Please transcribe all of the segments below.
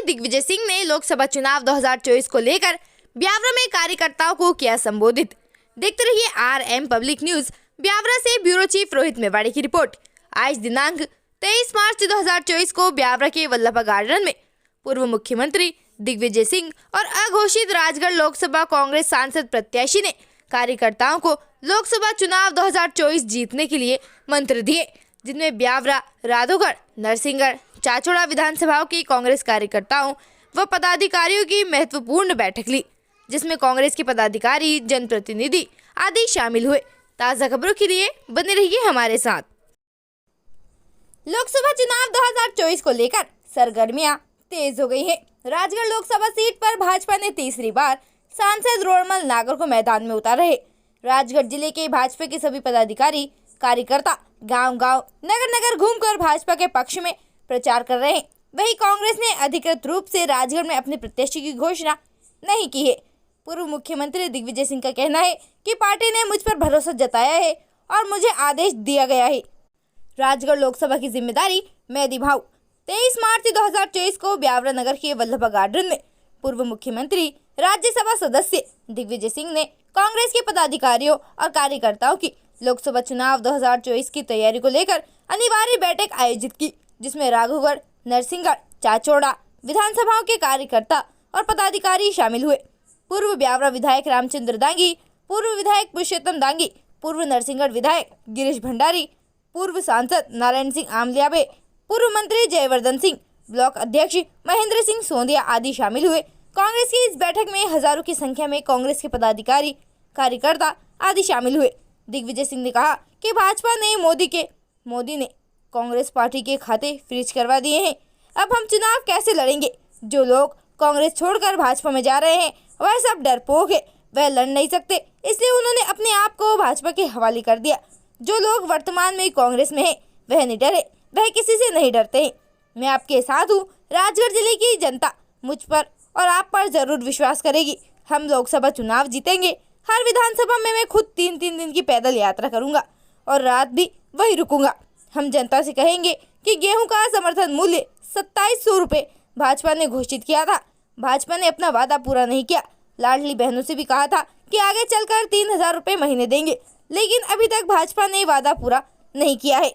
दिग्विजय सिंह ने लोकसभा चुनाव 2024 को लेकर ब्यावरा में कार्यकर्ताओं को किया संबोधित। देखते रहिए RM पब्लिक न्यूज। ब्यावरा से ब्यूरो चीफ रोहित मेवाड़ी की रिपोर्ट। आज दिनांक 23 मार्च 2024 को ब्यावरा के वल्लभा गार्डन में पूर्व मुख्यमंत्री दिग्विजय सिंह और अघोषित राजगढ़ लोकसभा कांग्रेस सांसद प्रत्याशी ने कार्यकर्ताओं को लोकसभा चुनाव 2024 जीतने के लिए मंत्र दिए, जिनमें ब्यावरा, राधोगढ़, नरसिंहगढ़, चाचौड़ा विधानसभाओं के कांग्रेस कार्यकर्ताओं व पदाधिकारियों की महत्वपूर्ण बैठक ली, जिसमें कांग्रेस के पदाधिकारी, जनप्रतिनिधि आदि शामिल हुए। ताज़ा खबरों के लिए बने रहिए हमारे साथ। लोकसभा चुनाव 2024 को लेकर सरगर्मियां तेज हो गई हैं। राजगढ़ लोकसभा सीट पर भाजपा ने तीसरी बार सांसद रोड़मल नागर को मैदान में उतारा है। राजगढ़ जिले के भाजपा के सभी पदाधिकारी, कार्यकर्ता गांव-गांव, नगर-नगर घूमकर भाजपा के पक्ष में प्रचार कर रहे हैं। वहीं कांग्रेस ने अधिकृत रूप से राजगढ़ में अपने प्रत्याशी की घोषणा नहीं की है। पूर्व मुख्यमंत्री दिग्विजय सिंह का कहना है कि पार्टी ने मुझ पर भरोसा जताया है और मुझे आदेश दिया गया है। राजगढ़ लोकसभा की जिम्मेदारी मैं निभाऊं। 23 मार्च 2024 को ब्यावरा नगर के वल्लभा गार्डन में पूर्व मुख्यमंत्री, राज्यसभा सदस्य दिग्विजय सिंह ने कांग्रेस के पदाधिकारियों और कार्यकर्ताओं की लोकसभा चुनाव 2024 की तैयारी को लेकर अनिवार्य बैठक आयोजित की, जिसमें राघोगढ़, नरसिंहगढ़, चाचौड़ा विधानसभाओं के कार्यकर्ता और पदाधिकारी शामिल हुए। पूर्व ब्यावरा विधायक रामचंद्र दांगी, पूर्व विधायक पुरुषोत्तम दांगी, पूर्व नरसिंहगढ़ विधायक गिरीश भंडारी, पूर्व सांसद नारायण सिंह आमलियाबे, पूर्व मंत्री जयवर्धन सिंह, ब्लॉक अध्यक्ष महेंद्र सिंह सोंदिया आदि शामिल हुए। कांग्रेस की इस बैठक में हजारों की संख्या में कांग्रेस के पदाधिकारी, कार्यकर्ता आदि शामिल हुए। दिग्विजय सिंह ने कहा कि भाजपा ने मोदी ने कांग्रेस पार्टी के खाते फ्रीज करवा दिए हैं। अब हम चुनाव कैसे लड़ेंगे? जो लोग कांग्रेस छोड़कर भाजपा में जा रहे हैं वह सब डरपोक है, वह लड़ नहीं सकते, इसलिए उन्होंने अपने आप को भाजपा के हवाले कर दिया। जो लोग वर्तमान में कांग्रेस में हैं वह निडर है, वह किसी से नहीं डरते हैं। मैं आपके साथ हूँ। राजगढ़ जिले की जनता मुझ पर और आप पर जरूर विश्वास करेगी। हम लोकसभा चुनाव जीतेंगे। हर विधानसभा में मैं खुद 3-3 दिन की पैदल यात्रा करूंगा और रात भी वही रुकूंगा। हम जनता से कहेंगे कि गेहूं का समर्थन मूल्य 2700 रुपये भाजपा ने घोषित किया था। भाजपा ने अपना वादा पूरा नहीं किया। लाडली बहनों से भी कहा था कि आगे चलकर 3000 रुपये महीने देंगे, लेकिन अभी तक भाजपा ने वादा पूरा नहीं किया है।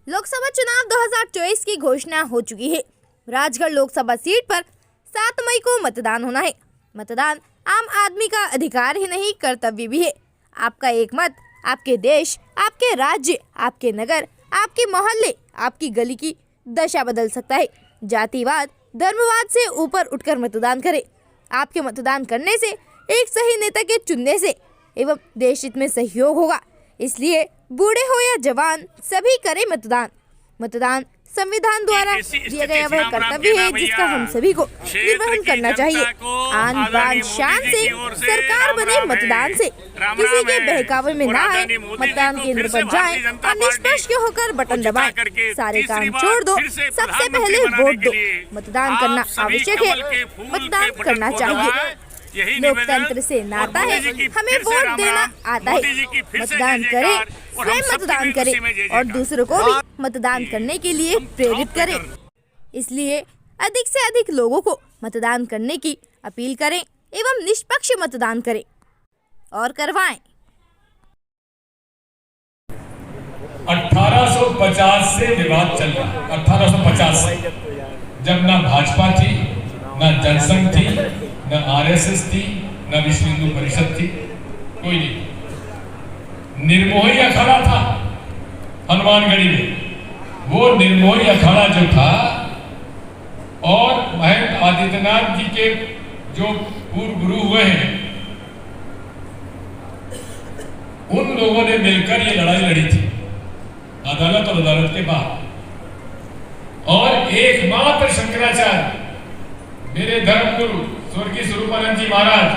लोकसभा चुनाव 2024 की घोषणा हो चुकी है। राजगढ़ लोकसभा सीट पर 7 मई को मतदान होना है। मतदान आम आदमी का अधिकार ही नहीं, कर्तव्य भी है। आपका एक मत आपके देश, आपके राज्य, आपके नगर, आपके मोहल्ले, आपकी गली की दशा बदल सकता है। जातिवाद, धर्मवाद से ऊपर उठकर मतदान करें। आपके मतदान करने से, एक सही नेता के चुनने से एवं देश हित में सहयोग होगा। इसलिए बूढ़े हो या जवान सभी करें मतदान। मतदान संविधान द्वारा दिया गया वह कर्तव्य है जिसका हम सभी को निर्वहन करना चाहिए। आन बान शान से सरकार बने मतदान से, किसी के बहकावे में ना आए। मतदान केंद्र पर जाएं और निष्पक्ष होकर बटन दबाएं। सारे काम छोड़ दो, सबसे पहले वोट दो। मतदान करना आवश्यक है, मतदान करना चाहिए। लोकतंत्र से नाता है, हमें वोट देना आता है। मतदान करें, स्वयं मतदान करें और दूसरों को भी मतदान करने के लिए प्रेरित करें। इसलिए अधिक से अधिक लोगों को मतदान करने की अपील करें एवं निष्पक्ष मतदान करें और करवाएं। 1850 से विवाद चल रहा है। 1850 से, जब ना भाजपा थी, ना जनसंघ थी, न RSS थी, न विश्व हिंदू परिषद थी, कोई नहीं। निर्मोही अखाड़ा था हनुमानगढ़ी में। वो निर्मोही अखाड़ा जो था और महंत आदित्यनाथ जी के जो पूर्व गुरु हुए हैं, उन लोगों ने मिलकर ये लड़ाई लड़ी थी अदालत और अदालत के बाद। और एकमात्र शंकराचार्य, मेरे धर्मगुरु स्वर्गीय स्वरूपानंद जी महाराज,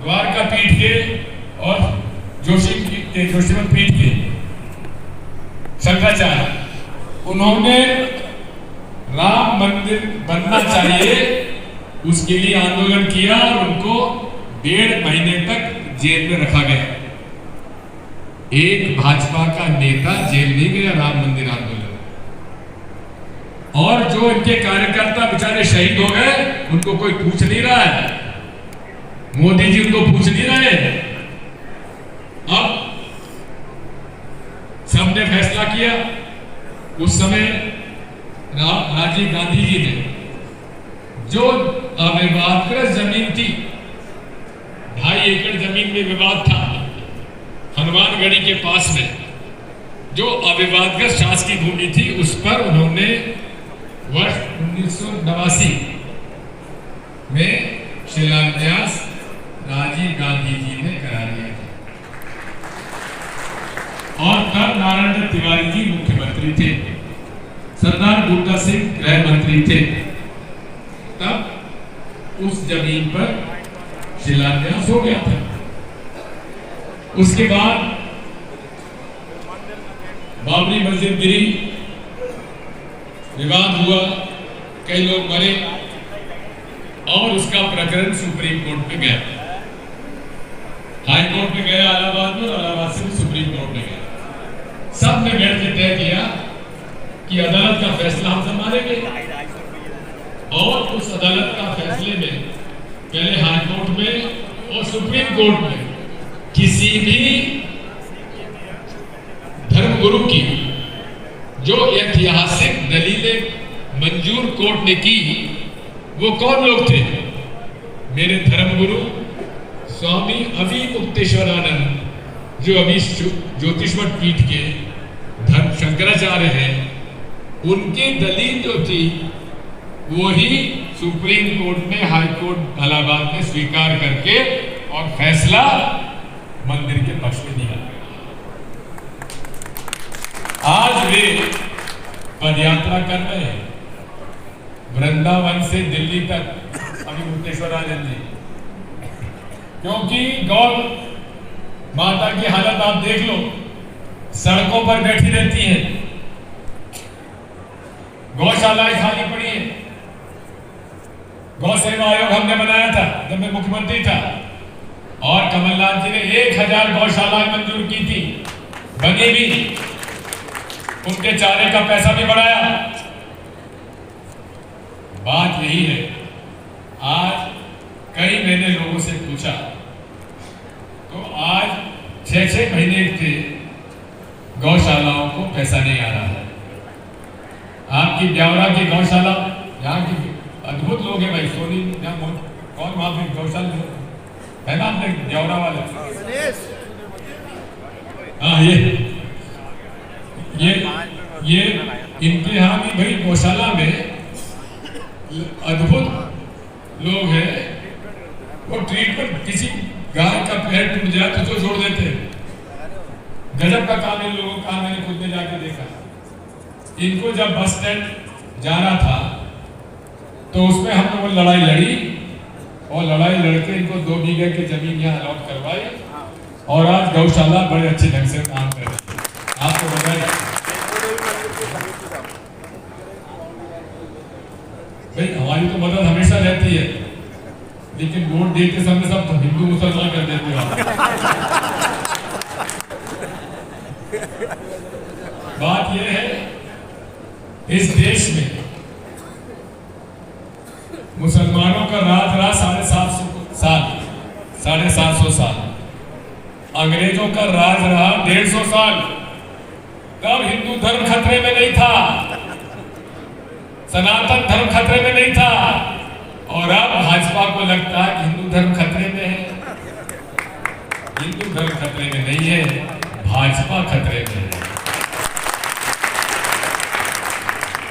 द्वारका पीठ के और जोशीमठ पीठ के शंकराचार्य, उन्होंने राम मंदिर बनना चाहिए उसके लिए आंदोलन किया और उनको 1.5 महीने तक जेल में रखा गया। एक भाजपा का नेता जेल नहीं गया राम मंदिर आंदोलन। और जो जो इनके कार्यकर्ता बेचारे शहीद हो गए उनको कोई पूछ नहीं रहा है, मोदी जी उनको पूछ नहीं रहे। अब सबने फैसला किया, उस समय राजीव गांधी जी ने जो अविवादग्रस्त जमीन थी, 2.5 एकड़ जमीन में विवाद था हनुमानगढ़ी के पास में, जो अविवादग्रस्त शासकीय भूमि थी उस पर उन्होंने वर्ष 1989 में शिलान्यास राजीव गांधी जी ने करा दिया था। और तब नारायण दत्त तिवारी जी मुख्यमंत्री थे, सरदार बूटा सिंह गृह मंत्री थे। तब उस जमीन पर शिलान्यास हो गया था। उसके बाद बाबरी मस्जिद गिरी, विवाद हुआ, कई लोग मरे और उसका प्रकरण सुप्रीम कोर्ट में गया, हाई कोर्ट में गया इलाहाबाद में, और इलाहाबाद से सुप्रीम कोर्ट में गया। सब ने बैठ के तय किया कि अदालत का फैसला हम संभालेंगे। और उस अदालत का फैसले में पहले हाई कोर्ट में और सुप्रीम कोर्ट में किसी भी धर्मगुरु की जो ऐतिहासिक दलीलें मंजूर कोर्ट ने की, वो कौन लोग थे? मेरे धर्मगुरु स्वामी अभिमुक्तेश्वरानंद, जो अभी ज्योतिषमठ पीठ के धर्म शंकराचार्य हैं, उनकी दलील जो थी वो ही सुप्रीम कोर्ट ने हाई कोर्ट इलाहाबाद ने स्वीकार करके और फैसला मंदिर के पक्ष में दिया। आज वे पदयात्रा कर रहे हैं वृंदावन से दिल्ली तक, अभिमुक्तेश्वरानंद जी, क्योंकि गौ माता की हालत आप देख लो, सड़कों पर बैठी रहती है, गौशालाएं खाली पड़ी है। गौ सेवा आयोग हमने बनाया था जब मैं मुख्यमंत्री था, और कमलनाथ जी ने 1000 गौशालाएं मंजूर की थी, बनी भी, उनके चारे का पैसा भी बढ़ाया। बात यही है, आज कई मैंने लोगों से पूछा तो आज 6-6 महीने के गौशालाओं को पैसा नहीं आ रहा है। आपकी ब्यावरा की गौशाला, यहाँ की अद्भुत लोग हैं भाई, सोनी कौन वहां पे गौशाला है ना, आपने ब्यावरा वाले, हाँ ये इनके यहाँ भी भाई गौशाला में अद्भुत लोग हैं। वो ट्रीटमेंट, किसी गाय का पैर टूट जाए तो छोड़ देते हैं, गजब का काम इन लोगों का। मैंने खुद में जाके देखा, इनको जब बस स्टैंड जाना था तो उसमें हम लोगों ने लड़ाई लड़ी, और लड़ाई लड़के इनको 2 बीघे की जमीन यहाँ अलॉट करवाई, और आज गौशाला बड़े अच्छे ढंग से काम कर रही है। आपको बताया भाई, हमारी तो मदद हमेशा रहती है, लेकिन वोट देते समय सब तो हिंदू मुसलमान कर देते हो। बात यह है, इस देश में मुसलमानों का राज रहा 750 साल, अंग्रेजों का राज रहा 150 साल। तब हिंदू धर्म खतरे में नहीं था, सनातन धर्म खतरे में नहीं था, और अब भाजपा को लगता है कि हिंदू धर्म खतरे में है। हिंदू धर्म खतरे में नहीं है, भाजपा खतरे में है।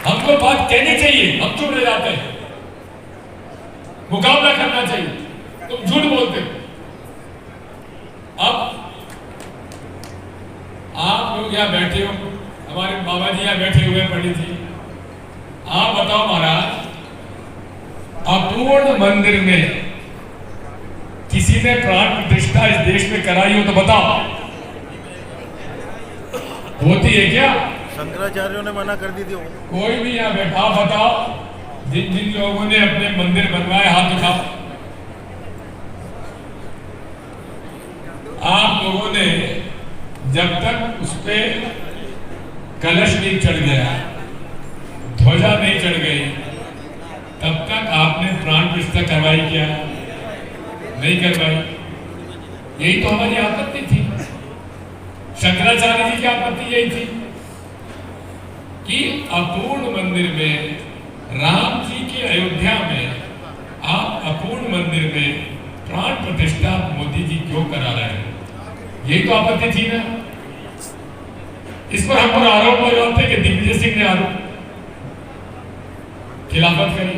हमको बात कहनी चाहिए, हम चुप रह जाते हैं, मुकाबला करना चाहिए, तुम झूठ बोलते हो। अब आप लोग यहाँ बैठे हो, हमारे बाबा जी यहाँ बैठे हुए पंडित जी, आप बताओ महाराज, अपूर्ण मंदिर में किसी ने प्राण प्रतिष्ठा इस देश में कराई हो तो बताओ, होती है क्या? शंकराचार्यों ने मना कर दी थी। कोई भी यहाँ बैठा, आप बताओ, जिन जिन लोगों ने अपने मंदिर बनवाए हाथ उठाओ। आप लोगों ने जब तक उस पे कलश नहीं चढ़ गया, ध्वजा नहीं चढ़ गई, करवाई क्या, नहीं करवाई, यही तो हमारी आपत्ति थी। शंकराचार्य जी की आपत्ति यही थी कि अपूर्ण मंदिर में, राम जी की अयोध्या में आप अपूर्ण मंदिर में प्राण प्रतिष्ठा मोदी जी क्यों करा रहे हैं, यही तो आपत्ति थी ना। इस पर हम पर आरोप लगाते कि दिग्विजय सिंह ने आरोप खिलाफत करी।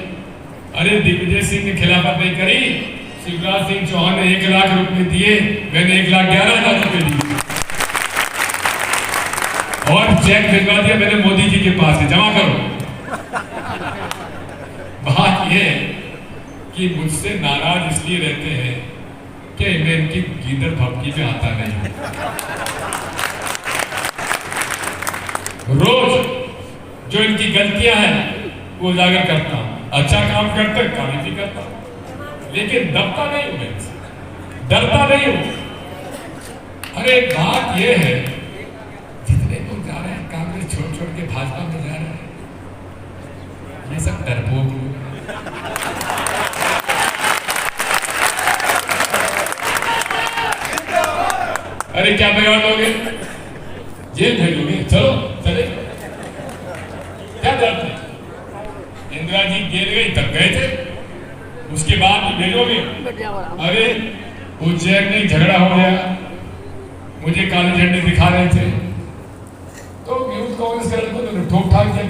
अरे दिग्विजय सिंह ने खिलाफत नहीं करी, शिवराज सिंह चौहान ने 1 लाख रुपए दिए, मैंने 1,11,000 रुपए दिए और चेक भिजवा दिया मैंने मोदी जी के पास है, जमा करो। बात यह है कि मुझसे नाराज इसलिए रहते हैं कि मैं इनकी गीदड़ भपकी में आता नहीं हूं। रोज जो इनकी गलतियां हैं वो उजागर करता हूं, अच्छा काम करते तारीफ भी करता हूं, लेकिन दबता नहीं हूं, मैं डरता नहीं हूं। अरे बात यह है, जितने लोग जा रहे हैं कांग्रेस छोड़ छोड़ के भाजपा में जा रहे हैं, ये सब डरपोक लोग। अरे क्या बिगाड़ लोगे, जेल भेजोगे, चलो चले, क्या डरते? इंदिरा जी जेल गई तब गए थे, उसके बाद भी भेजोगे? अरे उज्जैन में झगड़ा हो गया, मुझे काले झंडे दिखा रहे थे तो यूथ कांग्रेस के लोगों ने ठोक ठाक दिया।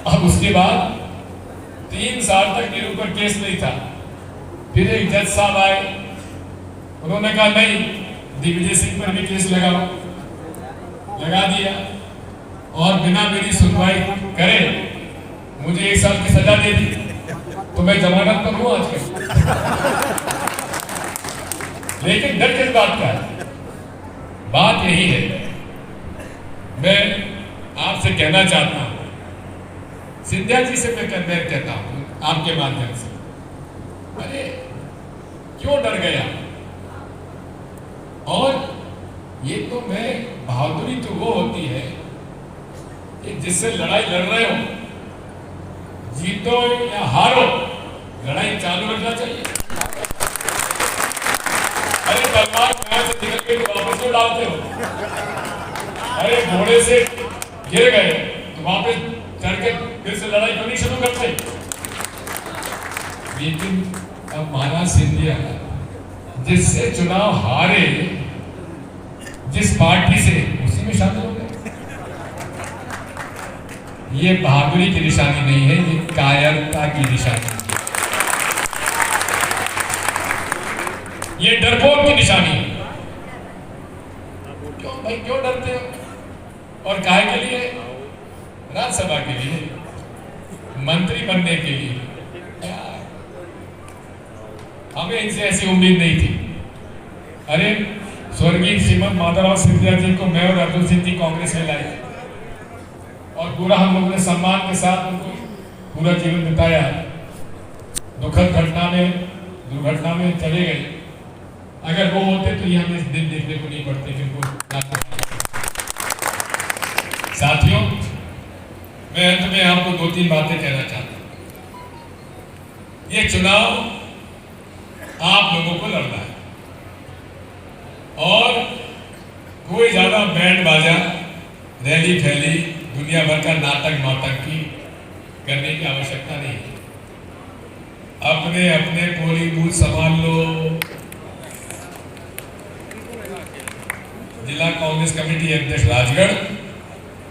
अब उसके बाद 3 साल तक मेरे ऊपर केस नहीं था, फिर एक जज साहब आए, उन्होंने कहा नहीं दिग्विजय सिंह पर भी केस लगाओ, लगा दिया और बिना मेरी सुनवाई करे मुझे 1 साल की सजा दे दी, तो मैं जमानत पर हूं आजकल। लेकिन डर किस बात का है? बात यही है, मैं आपसे कहना चाहता हूं, सिंधिया जी से मैं कहता हूं आपके माध्यम से, अरे क्यों डर गया? और ये तो मैं बहादुरी तो वो होती है कि जिससे लड़ाई लड़ रहे हो, जीतो या हारो, लड़ाई चालू रखना चाहिए। अरे तलवार कहां से निकल के तो वापस तो डालते हो, अरे घोड़े से गिर गए तो वापस चढ़ के फिर से लड़ाई क्यों नहीं शुरू करते? लेकिन अब महाराज सिंधिया जिससे चुनाव हारे, जिस पार्टी से, उसी में शामिल हो गए। ये बहादुरी की निशानी नहीं है, ये कायरता की निशानी है, ये डरपोक की निशानी है। क्यों भाई, क्यों डरते हो? और काहे के लिए? राज्यसभा के लिए, मंत्री बनने के लिए। हमें इनसे ऐसी उम्मीद नहीं थी। अरे स्वर्गीय श्रीमंत माधवराव सिंधिया जी को मैं और अर्जुन सिंह जी कांग्रेस में लाए और पूरा हम लोगों ने सम्मान के साथ उनको पूरा जीवन बिताया। दुखद घटना में, दुर्घटना में चले गए। अगर वो होते तो ये हमें इस दिन देखने को नहीं पड़ते। साथियों, मैं अंत में आपको 2-3 बातें कहना चाहता हूं। ये चुनाव आप लोगों को लड़ना है और कोई ज्यादा बैंड बाजा, रैली फैली, दुनिया भर का नाटक नौटंकी करने की आवश्यकता नहीं है। अपने अपने पोलिंग बूथ संभाल लो। जिला कांग्रेस कमेटी अध्यक्ष राजगढ़,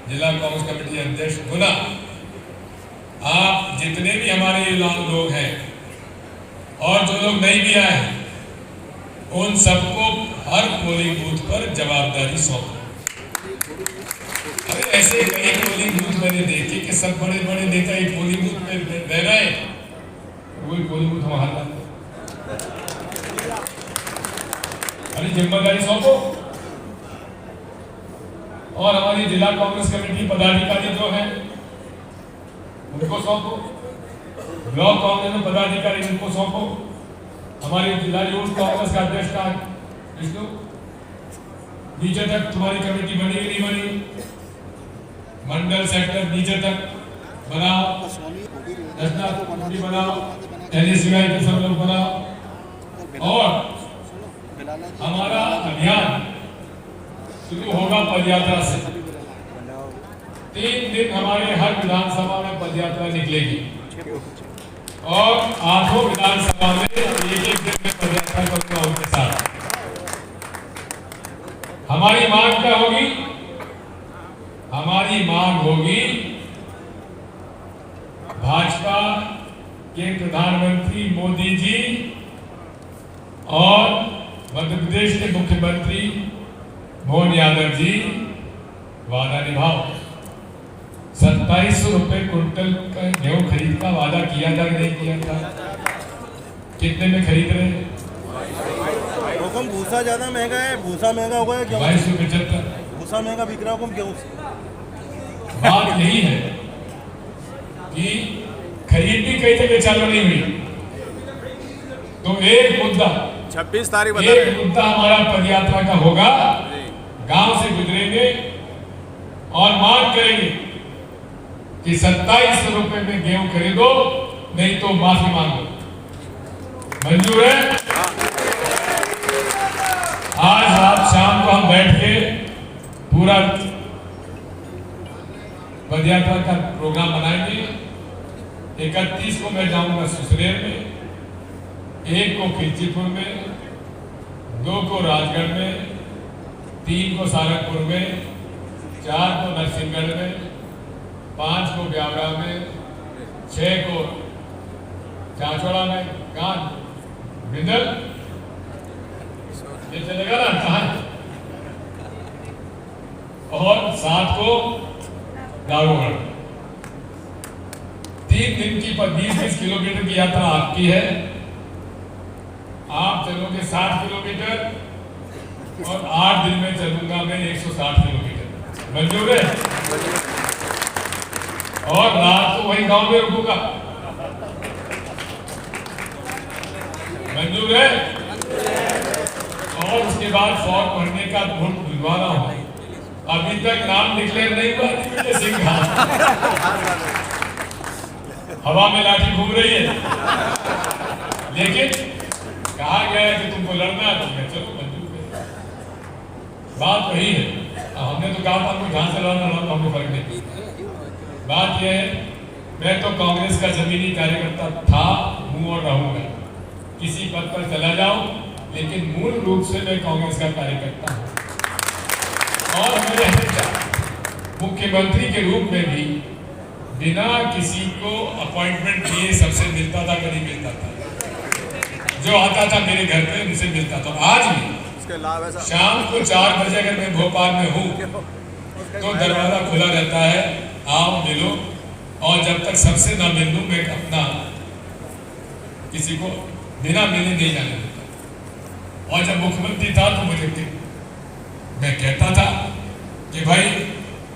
जिला कांग्रेस कमेटी अध्यक्ष गुना, आप जितने भी हमारे लोग हैं और जो लोग नहीं भी आए, उन सबको हर पोलिंग बूथ पर जवाबदारी सौंपो। अरे ऐसे कई पोलिंग बूथ मैंने देखे कि सब बड़े बड़े नेता एक पोलिंग बूथ में रह रहे, वही पोलिंग बूथ हमारा। अरे जिम्मेदारी सौंपो। और हमारी जिला कांग्रेस कमेटी पदाधिकारी जो हैं उनको सौंपो, ब्लॉक कांग्रेस में पदाधिकारी उनको सौंपो। हमारे जिला यूथ कांग्रेस का अध्यक्ष का विष्णु, नीचे तक तुम्हारी कमेटी बनी कि नहीं बनी? मंडल सेक्टर नीचे तक बनाओ, कमेटी बनाओ, NSUI के सब लोग बनाओ और हमारा अभियान शुरू होगा पदयात्रा से। 3 दिन हमारे हर विधानसभा में पदयात्रा निकलेगी और 8 विधानसभा में एक दिन में पदयात्रा करूंगा उनके साथ। हमारी मांग क्या होगी? हमारी मांग होगी भाजपा के प्रधानमंत्री मोदी जी और मध्य प्रदेश के मुख्यमंत्री मोहन यादव जी वादा निभाओ। 2700 रुपए क्विंटल का गेहूं खरीद का वादा किया था कि नहीं किया था? कितने में खरीद रहे हैं? हुकुम भूसा ज्यादा महंगा है, भूसा महंगा हो गया, 2275। भूसा महंगा बिक रहा हुकुम गेहूं से। बात यही है कि खरीद भी कई जगह चालू नहीं हुई, तो एक मुद्दा 26 तारीख एक मुद्दा हमारा पदयात्रा का होगा। गांव से गुजरेंगे और मांग करेंगे कि 2700 रुपए में गेहूं खरीदो, नहीं तो माफी मांगो। मंजूर है? आज रात शाम को हम बैठ के पूरा पदयात्रा का प्रोग्राम बनाएंगे। 31 को मैं जाऊंगा सुसनेर में, 1 को खिलचीपुर में, 2 को राजगढ़ में, 3 को सारंगपुर में, 4 को नरसिंहगढ़ में, 5 को ब्यावरा में, 6 को चाचौड़ा में, कान बिंदल, ये चलेगा ना कहां, और 7 को दारूगढ़। 3 दिन की 20-20 किलोमीटर की यात्रा आपकी है। आप चलोगे 60 किलोमीटर और 8 दिन में चलूंगा मैं 160 किलोमीटर। मंजूर है? और रात को वही गांव में रुकूंगा। मंजूर है? और उसके बाद फौज भरने का वोट भिजवाना हो। अभी तक नाम डिक्लेयर नहीं हुआ दिग्विजय सिंह का। हवा में लाठी घूम रही है, लेकिन कहा गया है कि तुमको लड़ना है, तो मैं चलो मंजूर है। बात वही है। हमने तो कहा था हमको जहां से लड़ना लड़ना, हमको फर्क नहीं। बात यह है, मैं तो कांग्रेस का जमीनी कार्यकर्ता था, हूं और रहूंगा। किसी पद पर चला जाऊं, लेकिन मूल रूप से मैं कांग्रेस का कार्यकर्ता हूं। और मेरे हमेशा मुख्यमंत्री के रूप में भी बिना किसी को अपॉइंटमेंट दिए सबसे मिलता था, कभी मिलता था। जो आता था मेरे घर पे उनसे मिलता था। आज भी शाम को 4 बजे अगर मैं भोपाल में हूँ तो दरवाजा खुला रहता है, आओ मिलो। और जब तक सबसे ना मिल लूं, मैं अपना किसी को बिना मिले नहीं जाने देता। और जब मुख्यमंत्री था तो मुझे मैं कहता था कि भाई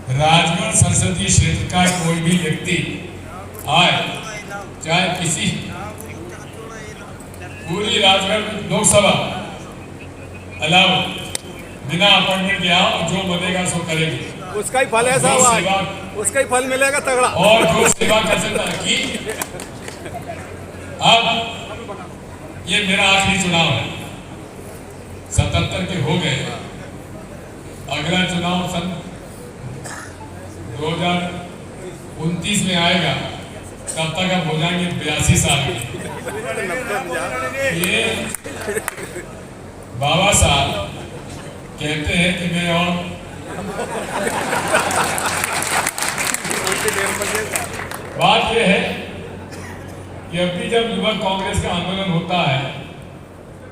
राजगढ़ संसदीय क्षेत्र का कोई भी व्यक्ति आए, चाहे किसी पूरी राजगढ़ लोकसभा अलावा बिना अपॉइंटमेंट के आओ, जो बनेगा सो करेंगे। उसका ही फल है साहब, उसका ही फल मिलेगा तगड़ा। और जो सेवा कर सकता की। अब ये मेरा आखिरी चुनाव है, 77 के हो गए। अगला चुनाव सन 2029 में आएगा, तब तक अब हो जाएंगे 82 साल के। ये बाबा साहब कहते हैं कि मैं और बात यह है कि अभी जब युवा कांग्रेस का आंदोलन होता है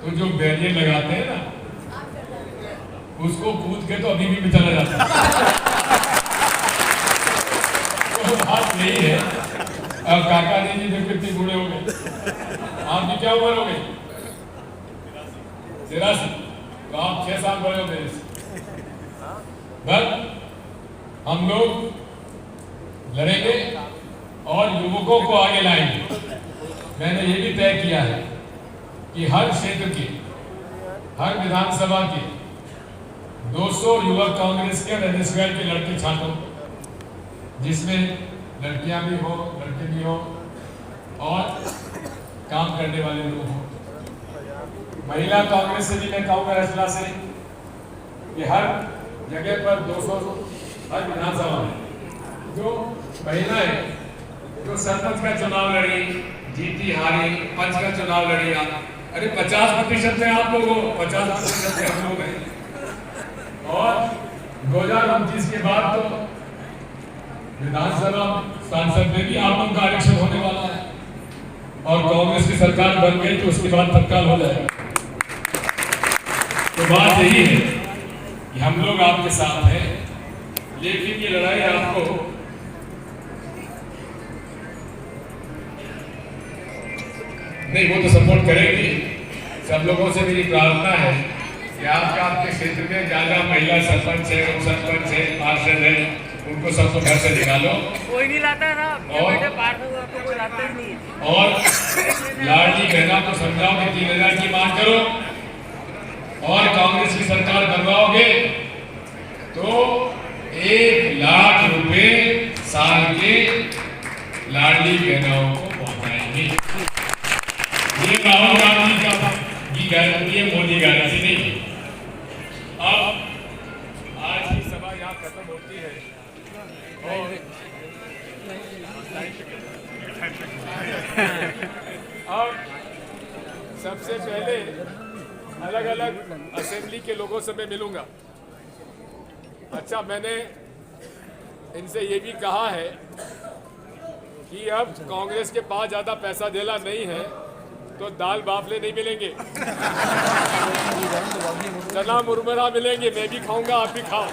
तो जो बैरियर लगाते हैं ना, उसको कूद के तो अभी भी चला जाता है। तो बात यही है। अब काका जी देखो कितने बूढ़े हो गए। आपकी क्या उम्र हो गई? 83। तो आप 6 साल बड़े हो गए। बस हम लोग लड़ेंगे और युवकों को आगे लाएंगे। मैंने ये भी तय किया है कि हर क्षेत्र के, हर विधानसभा के 200 युवक कांग्रेस के NSUI के लड़के छात्रों, जिसमें लड़कियां भी हो, लड़के भी हो, और काम करने वाले लोग हों। महिला कांग्रेस से भी मैं कहूँगा रचना से कि हर जगह पर 200 हर विधानसभा में जो महिलाएं जो सरपंच का चुनाव लड़ी, जीती हारी, पंच का चुनाव लड़ी, अरे 50% से आप लोग हो, 50% से हम लोग हैं। और 2029 के बाद तो विधानसभा सांसद में भी आप लोग का आरक्षण होने वाला है और कांग्रेस की सरकार बन गई तो उसके बाद तत्काल हो जाएगा। तो बात यही है कि हम लोग आपके साथ हैं, लेकिन ये लड़ाई आपको नहीं, वो तो सपोर्ट करेंगे। सब लोगों से मेरी प्रार्थना है कि आपके क्षेत्र में ज्यादा महिला सरपंच है, उप सरपंच है, पार्षद है, उनको सबको घर से निकालो। कोई नहीं लाता है ना, बेटे पार्षद आपको कोई लाता ही नहीं है। और लाडली बहना को समझाओ कि 3000 की मांग करो और कांग्रेस की सरकार बनवाओगे तो 1 लाख रुपए साल के लाडली बहनाओं को पहुंचाएंगे। ये राहुल गांधी की गारंटी है, मोदी गारंटी नहीं। अब आज की सभा यहाँ खत्म होती है और अब सबसे पहले अलग अलग असेंबली के लोगों से मैं मिलूंगा। अच्छा, मैंने इनसे ये भी कहा है कि अब कांग्रेस के पास ज्यादा पैसा देला नहीं है तो दाल बाफले नहीं मिलेंगे, चना मुरमुरा मिलेंगे। मैं भी खाऊंगा, आप भी खाओ।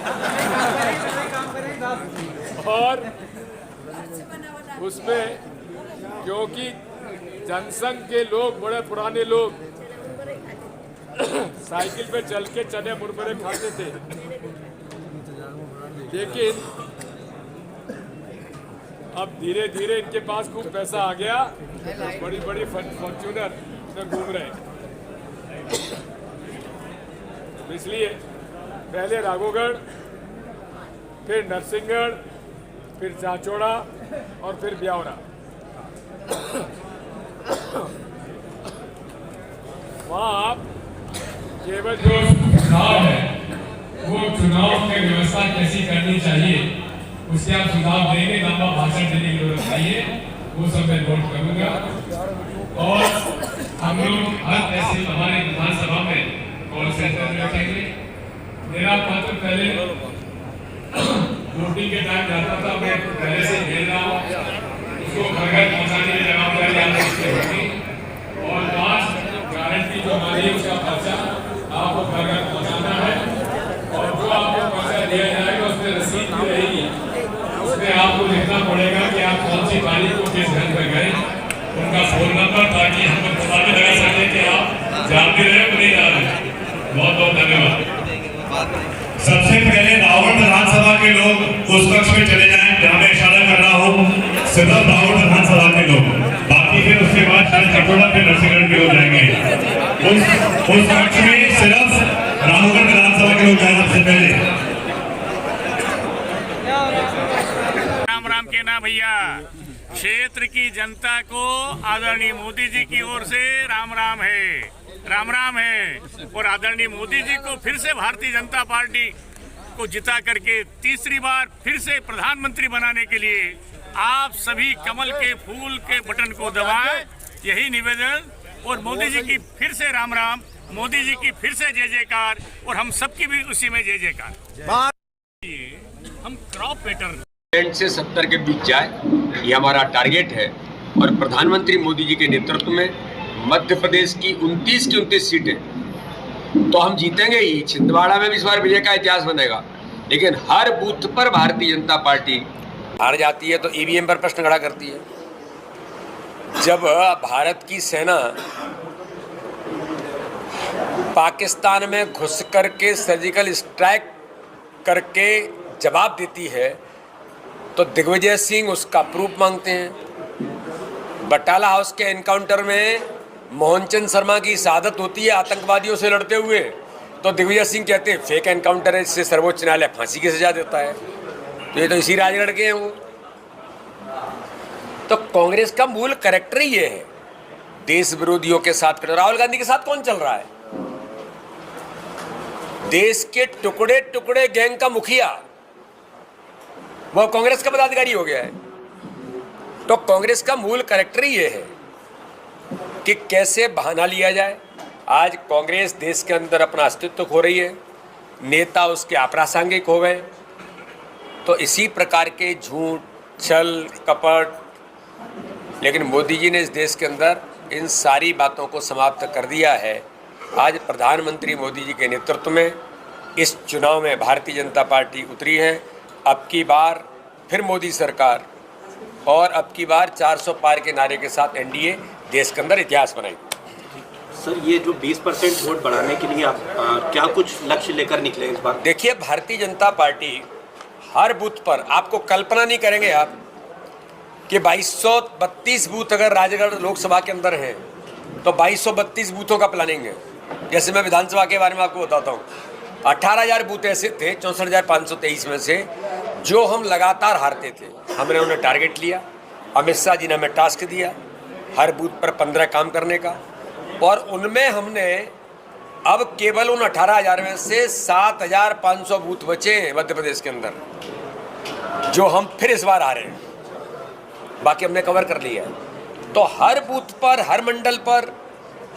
और उसमें क्योंकि जनसंघ के लोग, बड़े पुराने लोग साइकिल पे चल के चने मुरमुरे खाते थे, लेकिन अब धीरे धीरे इनके पास खूब पैसा आ गया, बड़ी बड़ी फॉर्च्यूनर में घूम रहे हैं। इसलिए पहले राघोगढ़, फिर नरसिंहगढ़, फिर चाचौड़ा और फिर ब्यावरा, वहाँ आप केवल जो चुनाव है वो चुनाव की व्यवस्था कैसी करनी चाहिए उससे आप सुझाव देंगे, लंबा भाषण देने की जरूरत नहीं है, वो सब मैं नोट करूंगा। और हम लोग हर तहसील हमारे विधानसभा में कॉल सेंटर में रखेंगे। मेरा पत्र पहले वोटिंग के टाइम जाता था, मैं पहले से भेज रहा हूँ, उसको घर घर पहुँचाने की जवाबदारी आपकी होगी। और 5 गारंटी जो हमारी है उसका पर्चा आपको घर घर पहुँचाना है और जो आपको पर्चा दिया जाएगा उसमें रसीद भी रहेगी, उसमें आपको लिखना पड़ेगा कि आप कौन सी तारीख को किस घर पर गए, उनका फोन नंबर, ताकि हम पता भी लगा सके कि आप जा भी रहे हो नहीं जा रहे। बहुत बहुत धन्यवाद। सबसे पहले रावण विधानसभा के लोग उस कक्ष में चले जाएं जहां मैं इशारा कर रहा हूं, सिर्फ रावण विधानसभा के लोग, बाकी फिर उसके बाद शायद कटोरा फिर नरसिंहगढ़ के हो जाएंगे। उस कक्ष में सिर्फ रावण विधानसभा के लोग जाए सबसे पहले। राम राम के ना भैया, क्षेत्र की जनता को आदरणीय मोदी जी की ओर से राम राम है, राम राम है। और आदरणीय मोदी जी को फिर से भारतीय जनता पार्टी को जिता करके तीसरी बार फिर से प्रधानमंत्री बनाने के लिए आप सभी कमल के फूल के बटन को दबाएं, यही निवेदन। और मोदी जी की फिर से राम राम, मोदी जी की फिर से जय जयकार और हम सबकी भी उसी में जय जयकार। हम क्रॉप पैटर्न 60 से 70 के बीच जाए, ये हमारा टारगेट है। और प्रधानमंत्री मोदी जी के नेतृत्व में मध्य प्रदेश की 29 की 29 सीटें तो हम जीतेंगे ही। छिंदवाड़ा में भी इस बार विजय का इतिहास बनेगा, लेकिन हर बूथ पर भारतीय जनता पार्टी हार जाती है तो ईवीएम पर प्रश्न खड़ा करती है। जब भारत की सेना पाकिस्तान में घुस करके सर्जिकल स्ट्राइक करके जवाब देती है तो दिग्विजय सिंह उसका प्रूफ मांगते हैं। बटाला हाउस के एनकाउंटर में मोहनचंद शर्मा की शहादत होती है आतंकवादियों से लड़ते हुए, तो दिग्विजय सिंह कहते हैं फेक एनकाउंटर है, इससे सर्वोच्च न्यायालय फांसी की सजा देता है। तो ये तो इसी राजगढ़ के हैं वो। तो कांग्रेस का मूल कैरेक्टर ही ये है, देश विरोधियों के साथ खड़े। राहुल गांधी के साथ कौन चल रहा है? देश के टुकड़े टुकड़े गैंग का मुखिया, वो कांग्रेस का पदाधिकारी हो गया है। तो कांग्रेस का मूल कैरेक्टर ही ये है कि कैसे बहाना लिया जाए। आज कांग्रेस देश के अंदर अपना अस्तित्व खो रही है, नेता उसके अप्रासंगिक हो गए। तो इसी प्रकार के झूठ, छल, कपट, लेकिन मोदी जी ने इस देश के अंदर इन सारी बातों को समाप्त कर दिया है। आज प्रधानमंत्री मोदी जी के नेतृत्व में इस चुनाव में भारतीय जनता पार्टी उतरी है। अब की बार फिर मोदी सरकार और अब की बार 400 पार के नारे के साथ एनडीए देश के अंदर इतिहास बनाई। सर, ये जो 20% वोट बढ़ाने के लिए आप क्या कुछ लक्ष्य लेकर निकले इस बार? देखिए, भारतीय जनता पार्टी हर बूथ पर, आपको कल्पना नहीं करेंगे आप कि 2232 बूथ अगर राजगढ़ लोकसभा के अंदर हैं तो 2232 बूथों का प्लानिंग है। जैसे मैं विधानसभा के बारे में आपको बताता हूँ, 18,000 बूथ ऐसे थे 64,523 में से जो हम लगातार हारते थे। हमने उन्हें टारगेट लिया, अमित शाह जी ने हमें टास्क दिया हर बूथ पर 15 काम करने का, और उनमें हमने अब केवल उन 18,000 में से 7,500 बूथ बचे हैं मध्य प्रदेश के अंदर, जो हम फिर इस बार आ रहे हैं। बाकी हमने कवर कर लिया है। तो हर बूथ पर, हर मंडल पर,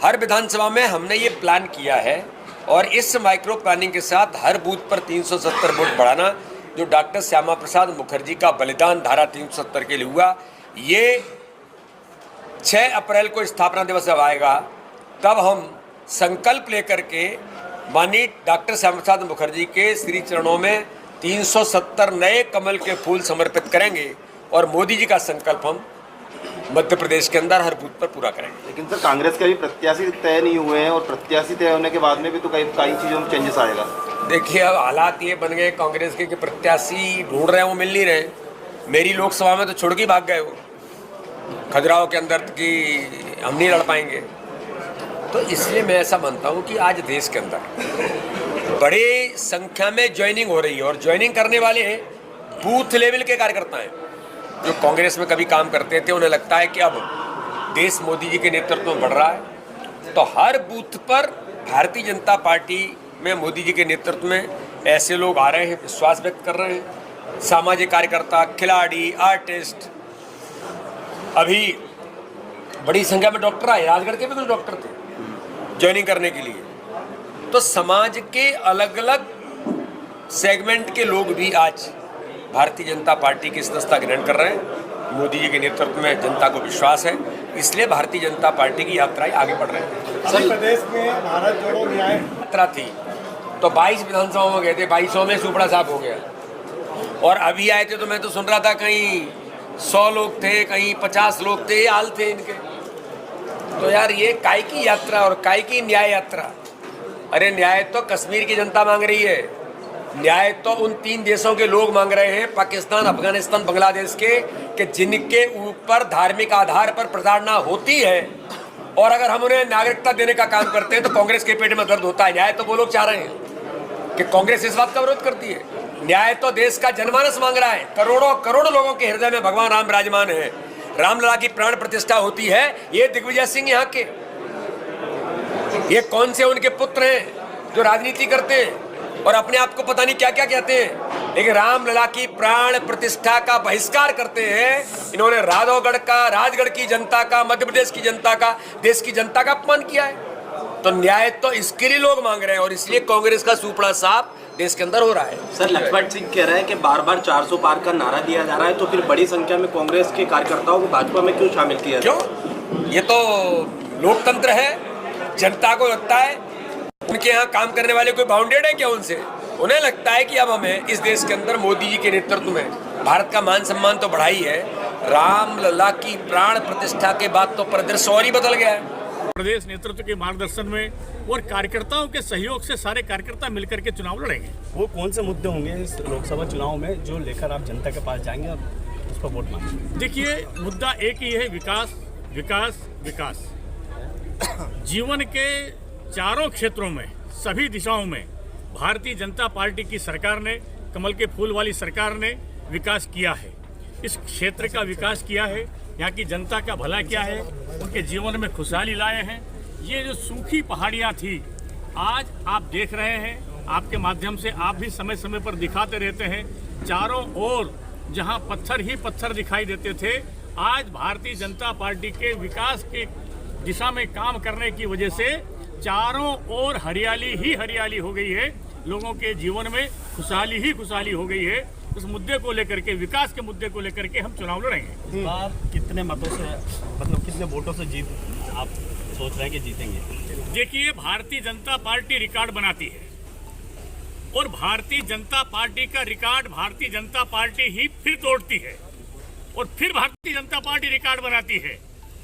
हर विधानसभा में हमने ये प्लान किया है, और इस माइक्रो प्लानिंग के साथ हर बूथ पर 370 वोट बढ़ाना, जो डॉक्टर श्यामा प्रसाद मुखर्जी का बलिदान धारा 370 के लिए हुआ, ये 6 अप्रैल को स्थापना दिवस जब आएगा तब हम संकल्प लेकर के माननीय डॉक्टर श्यामा प्रसाद मुखर्जी के श्री चरणों में 370 नए कमल के फूल समर्पित करेंगे, और मोदी जी का संकल्प हम मध्य प्रदेश के अंदर हर बूथ पर पूरा करेंगे। लेकिन सर, कांग्रेस के भी प्रत्याशी तय नहीं हुए हैं, और प्रत्याशी तय होने के बाद में भी तो कई चीज़ों में चेंजेस आएगा। देखिए, अब हालात ये बन गए कांग्रेस के कि प्रत्याशी ढूंढ रहे हैं, वो मिल नहीं रहे। मेरी लोकसभा में तो छोड़ के भाग गए वो खजुराहो के अंदर कि हम नहीं लड़ पाएंगे। तो इसलिए मैं ऐसा मानता हूँ कि आज देश के अंदर बड़ी संख्या में ज्वाइनिंग हो रही है, और ज्वाइनिंग करने वाले बूथ लेवल के कार्यकर्ता हैं जो कांग्रेस में कभी काम करते थे। उन्हें लगता है कि अब देश मोदी जी के नेतृत्व में बढ़ रहा है, तो हर बूथ पर भारतीय जनता पार्टी में मोदी जी के नेतृत्व में ऐसे लोग आ रहे हैं, विश्वास व्यक्त कर रहे हैं। सामाजिक कार्यकर्ता, खिलाड़ी, आर्टिस्ट, अभी बड़ी संख्या में डॉक्टर आए, राजगढ़ के भी कुछ डॉक्टर थे ज्वाइनिंग करने के लिए। तो समाज के अलग अलग सेगमेंट के लोग भी आज भारतीय जनता पार्टी की सदस्यता ग्रहण कर रहे हैं। मोदी जी के नेतृत्व में जनता को विश्वास है, इसलिए भारतीय जनता पार्टी की यात्राएं आगे बढ़ रही है। सर, प्रदेश में भारत जोड़ो न्याय यात्रा थी तो 22 विधानसभाओं में गए थे, 22 में सुपड़ा साफ हो गया, और अभी आए थे तो मैं तो सुन रहा था कहीं 100 लोग थे, कहीं 50 लोग थे, ये हाल थे इनके। तो यार, ये काय की यात्रा और काय की न्याय यात्रा? अरे न्याय तो कश्मीर की जनता मांग रही है, न्याय तो उन 3 देशों के लोग मांग रहे हैं, पाकिस्तान, अफगानिस्तान, बांग्लादेश के, कि जिनके ऊपर धार्मिक आधार पर प्रताड़ना होती है, और अगर हम उन्हें नागरिकता देने का काम करते हैं तो कांग्रेस के पेट में दर्द होता है। न्याय तो वो लोग चाह रहे हैं कि कांग्रेस इस बात का विरोध करती है। न्याय तो देश का जनमानस मांग रहा है। करोड़ों करोड़ लोगों के हृदय में भगवान राम विराजमान है, रामलला की प्राण प्रतिष्ठा होती है। ये दिग्विजय सिंह यहाँ के, ये कौन से उनके पुत्र हैं जो राजनीति करते हैं और अपने आप को पता नहीं क्या क्या कहते हैं, लेकिन रामलला की प्राण प्रतिष्ठा का बहिष्कार करते हैं। इन्होंने राघवगढ़ का, राजगढ़ की जनता का, मध्य प्रदेश की जनता का, देश की जनता का अपमान किया है। तो न्याय तो इसके लिए लोग मांग रहे हैं, और इसलिए कांग्रेस का सुपड़ा साफ देश के अंदर हो रहा है। सर, लक्ष्मण सिंह कह रहे हैं कि बार बार 400 पार का नारा दिया जा रहा है, तो फिर बड़ी संख्या में कांग्रेस के कार्यकर्ताओं को भाजपा में क्यों शामिल किया? क्यों? ये तो लोकतंत्र है। जनता को लगता है उनके यहाँ काम करने वाले कोई बाउंडेड है क्या उनसे? उन्हें लगता है कि अब हमें इस देश के अंदर मोदी जी के नेतृत्व में भारत का मान सम्मान तो बढ़ा ही है, रामलला की प्राण प्रतिष्ठा के बाद तो परिदृश्य और ही बदल गया है। प्रदेश नेतृत्व के मार्गदर्शन में और कार्यकर्ताओं के सहयोग से सारे कार्यकर्ता मिलकर के चुनाव लड़ेंगे। वो कौन से मुद्दे होंगे इस लोकसभा चुनाव में जो लेकर आप जनता के पास जाएंगे और उस पर वोट मांगेंगे? देखिए, मुद्दा एक ही है, विकास विकास विकास। जीवन के चारों क्षेत्रों में, सभी दिशाओं में भारतीय जनता पार्टी की सरकार ने, कमल के फूल वाली सरकार ने विकास किया है। इस क्षेत्र का विकास किया है, यहाँ की जनता का भला किया है, उनके के जीवन में खुशहाली लाए हैं। ये जो सूखी पहाड़ियाँ थी, आज आप देख रहे हैं, आपके माध्यम से आप भी समय समय पर दिखाते रहते हैं, चारों ओर जहाँ पत्थर ही पत्थर दिखाई देते थे, आज भारतीय जनता पार्टी के विकास के दिशा में काम करने की वजह से चारों ओर हरियाली ही हरियाली हो गई है। लोगों के जीवन में खुशहाली ही खुशहाली हो गई है। उस मुद्दे को लेकर के, विकास के मुद्दे को लेकर के हम चुनाव लड़ेंगे। इस बार कितने मतों से, मतलब कितने वोटों से जीत आप सोच रहे हैं कि जीतेंगे? देखिए, भारतीय जनता पार्टी रिकॉर्ड बनाती है और भारतीय जनता पार्टी का रिकॉर्ड भारतीय जनता पार्टी ही फिर तोड़ती है और फिर भारतीय जनता पार्टी रिकॉर्ड बनाती है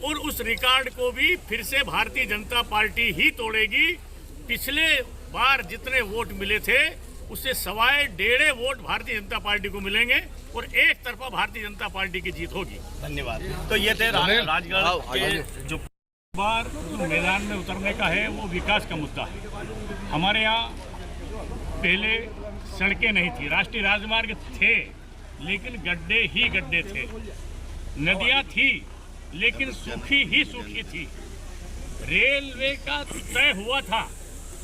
और उस रिकॉर्ड को भी फिर से भारतीय जनता पार्टी ही तोड़ेगी। पिछले बार जितने वोट मिले थे उससे सवाए 1.5 वोट भारतीय जनता पार्टी को मिलेंगे और एक तरफा भारतीय जनता पार्टी की जीत होगी। धन्यवाद। तो ये थे राजगढ़ के जो बार जो मैदान में उतरने का है वो विकास का मुद्दा है। हमारे यहाँ पहले सड़कें नहीं थी, राष्ट्रीय राजमार्ग थे लेकिन गड्ढे ही गड्ढे थे, नदियाँ थी लेकिन सूखी ही सूखी थी, रेलवे का तय हुआ था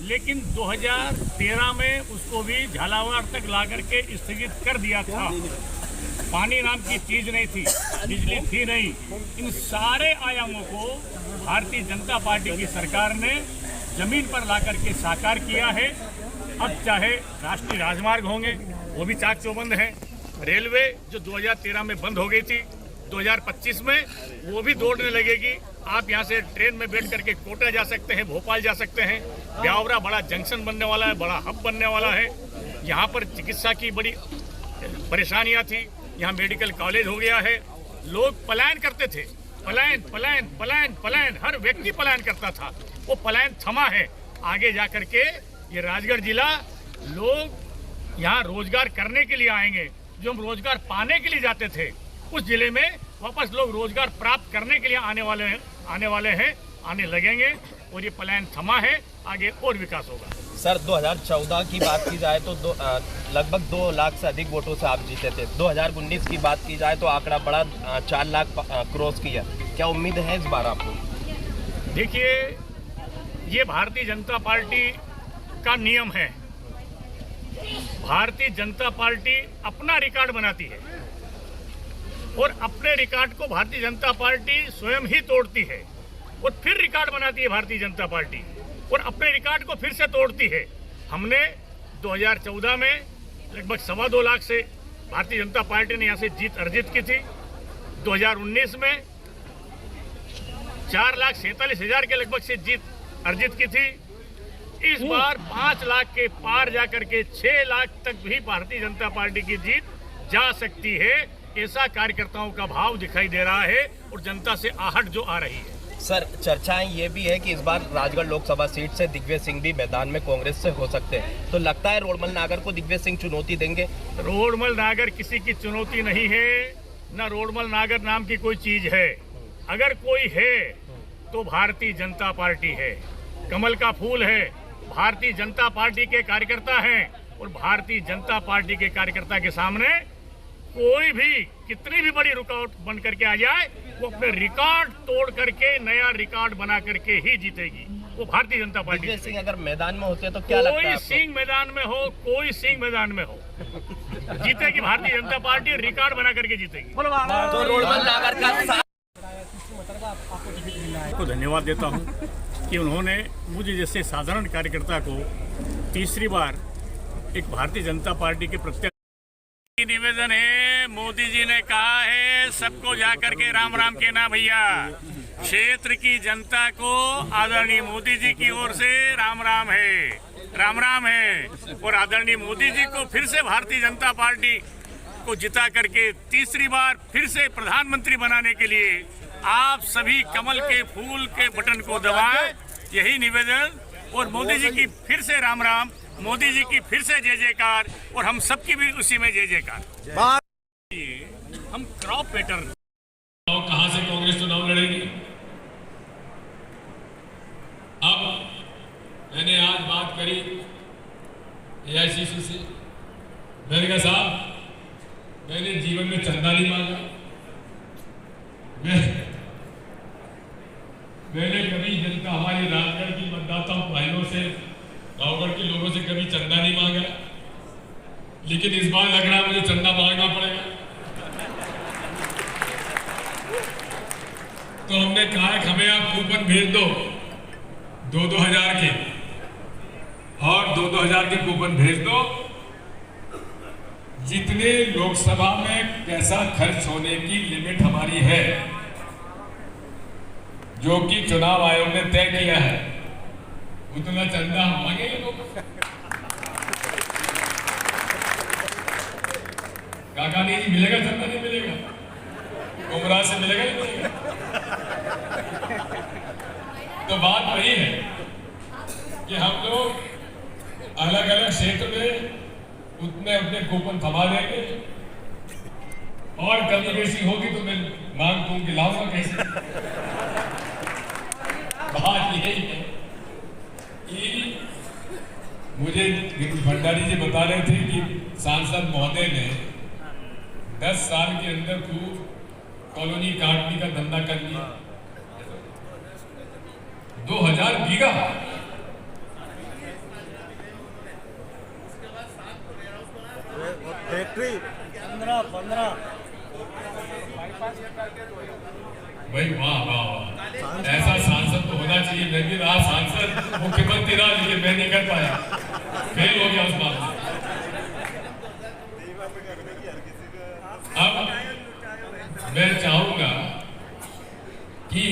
लेकिन 2013 में उसको भी झालावाड़ तक लाकर के स्थगित कर दिया था। पानी नाम की चीज नहीं थी, बिजली थी नहीं। इन सारे आयामों को भारतीय जनता पार्टी की सरकार ने जमीन पर लाकर के साकार किया है। अब चाहे राष्ट्रीय राजमार्ग होंगे वो भी चाक चौबंद है, रेलवे जो 2013 में बंद हो गई थी 2025 में वो भी दौड़ने लगेगी। आप यहाँ से ट्रेन में बैठ करके कोटा जा सकते हैं, भोपाल जा सकते हैं। ब्यावरा बड़ा जंक्शन बनने वाला है, बड़ा हब बनने वाला है। यहाँ पर चिकित्सा की बड़ी परेशानियाँ थी, यहाँ मेडिकल कॉलेज हो गया है। लोग पलायन करते थे, पलायन पलायन पलायन पलायन, हर व्यक्ति पलायन करता था, वो पलायन थमा है। आगे जा करके ये राजगढ़ जिला, लोग यहाँ रोजगार करने के लिए आएंगे। जो हम रोजगार पाने के लिए जाते थे उस जिले में वापस लोग रोजगार प्राप्त करने के लिए आने वाले हैं, आने लगेंगे और ये पलायन थमा है। आगे और विकास होगा। सर 2014 की बात की जाए तो लगभग 2 लाख से अधिक वोटों से आप जीते थे। 2019 की बात की जाए तो आंकड़ा बड़ा 4 लाख क्रॉस किया। क्या उम्मीद है इस बार आपको? देखिए, ये भारतीय जनता पार्टी का नियम है। भारतीय जनता पार्टी अपना रिकॉर्ड बनाती है और अपने रिकॉर्ड को भारतीय जनता पार्टी स्वयं ही तोड़ती है और फिर रिकॉर्ड बनाती है भारतीय जनता पार्टी और अपने रिकॉर्ड को फिर से तोड़ती है। हमने 2014 में लगभग 2.25 लाख से भारतीय जनता पार्टी ने यहाँ से जीत अर्जित की थी। 2019 में 4,47,000 के लगभग से जीत अर्जित की थी। इस बार 5 लाख के पार जाकर के 6 लाख तक भी भारतीय जनता पार्टी की जीत जा सकती है। ऐसा कार्यकर्ताओं का भाव दिखाई दे रहा है और जनता से आहट जो आ रही है। सर चर्चाएं ये भी है कि इस बार राजगढ़ लोकसभा सीट से दिग्विजय सिंह भी मैदान में कांग्रेस से हो सकते हैं, तो लगता है रोडमल नागर को दिग्विजय सिंह चुनौती देंगे? रोडमल नागर किसी की चुनौती नहीं है, न रोडमल नागर नाम की कोई चीज है। अगर कोई है तो भारतीय जनता पार्टी है, कमल का फूल है। भारतीय जनता पार्टी के कार्यकर्ता हैं और भारतीय जनता पार्टी के कार्यकर्ता के सामने कोई भी कितनी भी बड़ी रुकावट बन करके आ जाए, वो अपने रिकॉर्ड तोड़ करके नया रिकॉर्ड बना करके ही जीतेगी। वो भारतीय जनता पार्टी। दिग्विजय सिंह अगर मैदान में होते तो क्या लगता है आपको? सिंह मैदान में हो, कोई सिंह मैदान में हो, जीतेगी भारतीय जनता पार्टी, रिकॉर्ड बना करके जीतेगी। तो रोडमल नागर का को धन्यवाद देता हूँ कि उन्होंने मुझे जैसे साधारण कार्यकर्ता को तीसरी बार एक भारतीय जनता पार्टी के प्रत्याशी। निवेदन है, मोदी जी ने कहा है सबको जाकर के राम राम कहना भैया। क्षेत्र की जनता को आदरणीय मोदी जी की ओर से राम राम है, राम राम है। और आदरणीय मोदी जी को फिर से भारतीय जनता पार्टी को जिता करके तीसरी बार फिर से प्रधानमंत्री बनाने के लिए आप सभी कमल के फूल के बटन को दबाएं, यही निवेदन। और मोदी जी की फिर से राम राम, मोदी जी की फिर से जय जयकार और हम सबकी भी उसी में जय जयकार। हम क्रॉप पैटर्न कहां से कांग्रेस चुनाव लड़ेगी। अब मैंने आज बात करी AICC से, मैंने कहा साहब मैंने जीवन में चंदा नहीं मांगा, मैंने कभी जनता हमारी राजगढ़ की मतदाता भाइयों से, रावगढ़ के लोगों से कभी चंदा नहीं मांगा, लेकिन इस बार लग रहा है मुझे चंदा मांगना पड़ेगा। तो हमने कहा है हमें आप कूपन भेज दो 2-2 हज़ार के, और 2-2 हज़ार के कूपन भेज दो। जितने लोकसभा में पैसा खर्च होने की लिमिट हमारी है, जो कि चुनाव आयोग ने तय किया है, उतना चंदा हम मांगेंगे लोग। काका नहीं मिलेगा, चंदा नहीं मिलेगा, गुमराह से मिलेगा ही मिलेगा। तो बात वही है कि हम लोग अलग अलग क्षेत्र में उतने अपने कूपन थमा देंगे, और कमी बेसी होगी तो मैं मांग तूं के लाऊंगा कैसे। बात यही है कि मुझे भंडारी जी बता रहे थे कि सांसद महोदय ने 10 साल के अंदर खूब कॉलोनी काटने का धंधा कर लिया। 2000 बीघा फैक्ट्री 15 भाई वाह वाह वाह, ऐसा सांसद तो होना चाहिए। मैं भी रहा सांसद, मुख्यमंत्री रहा, लेकिन मैं नहीं कर पाया, फेल हो गया उस बात में। अब मैं चाहूंगा कि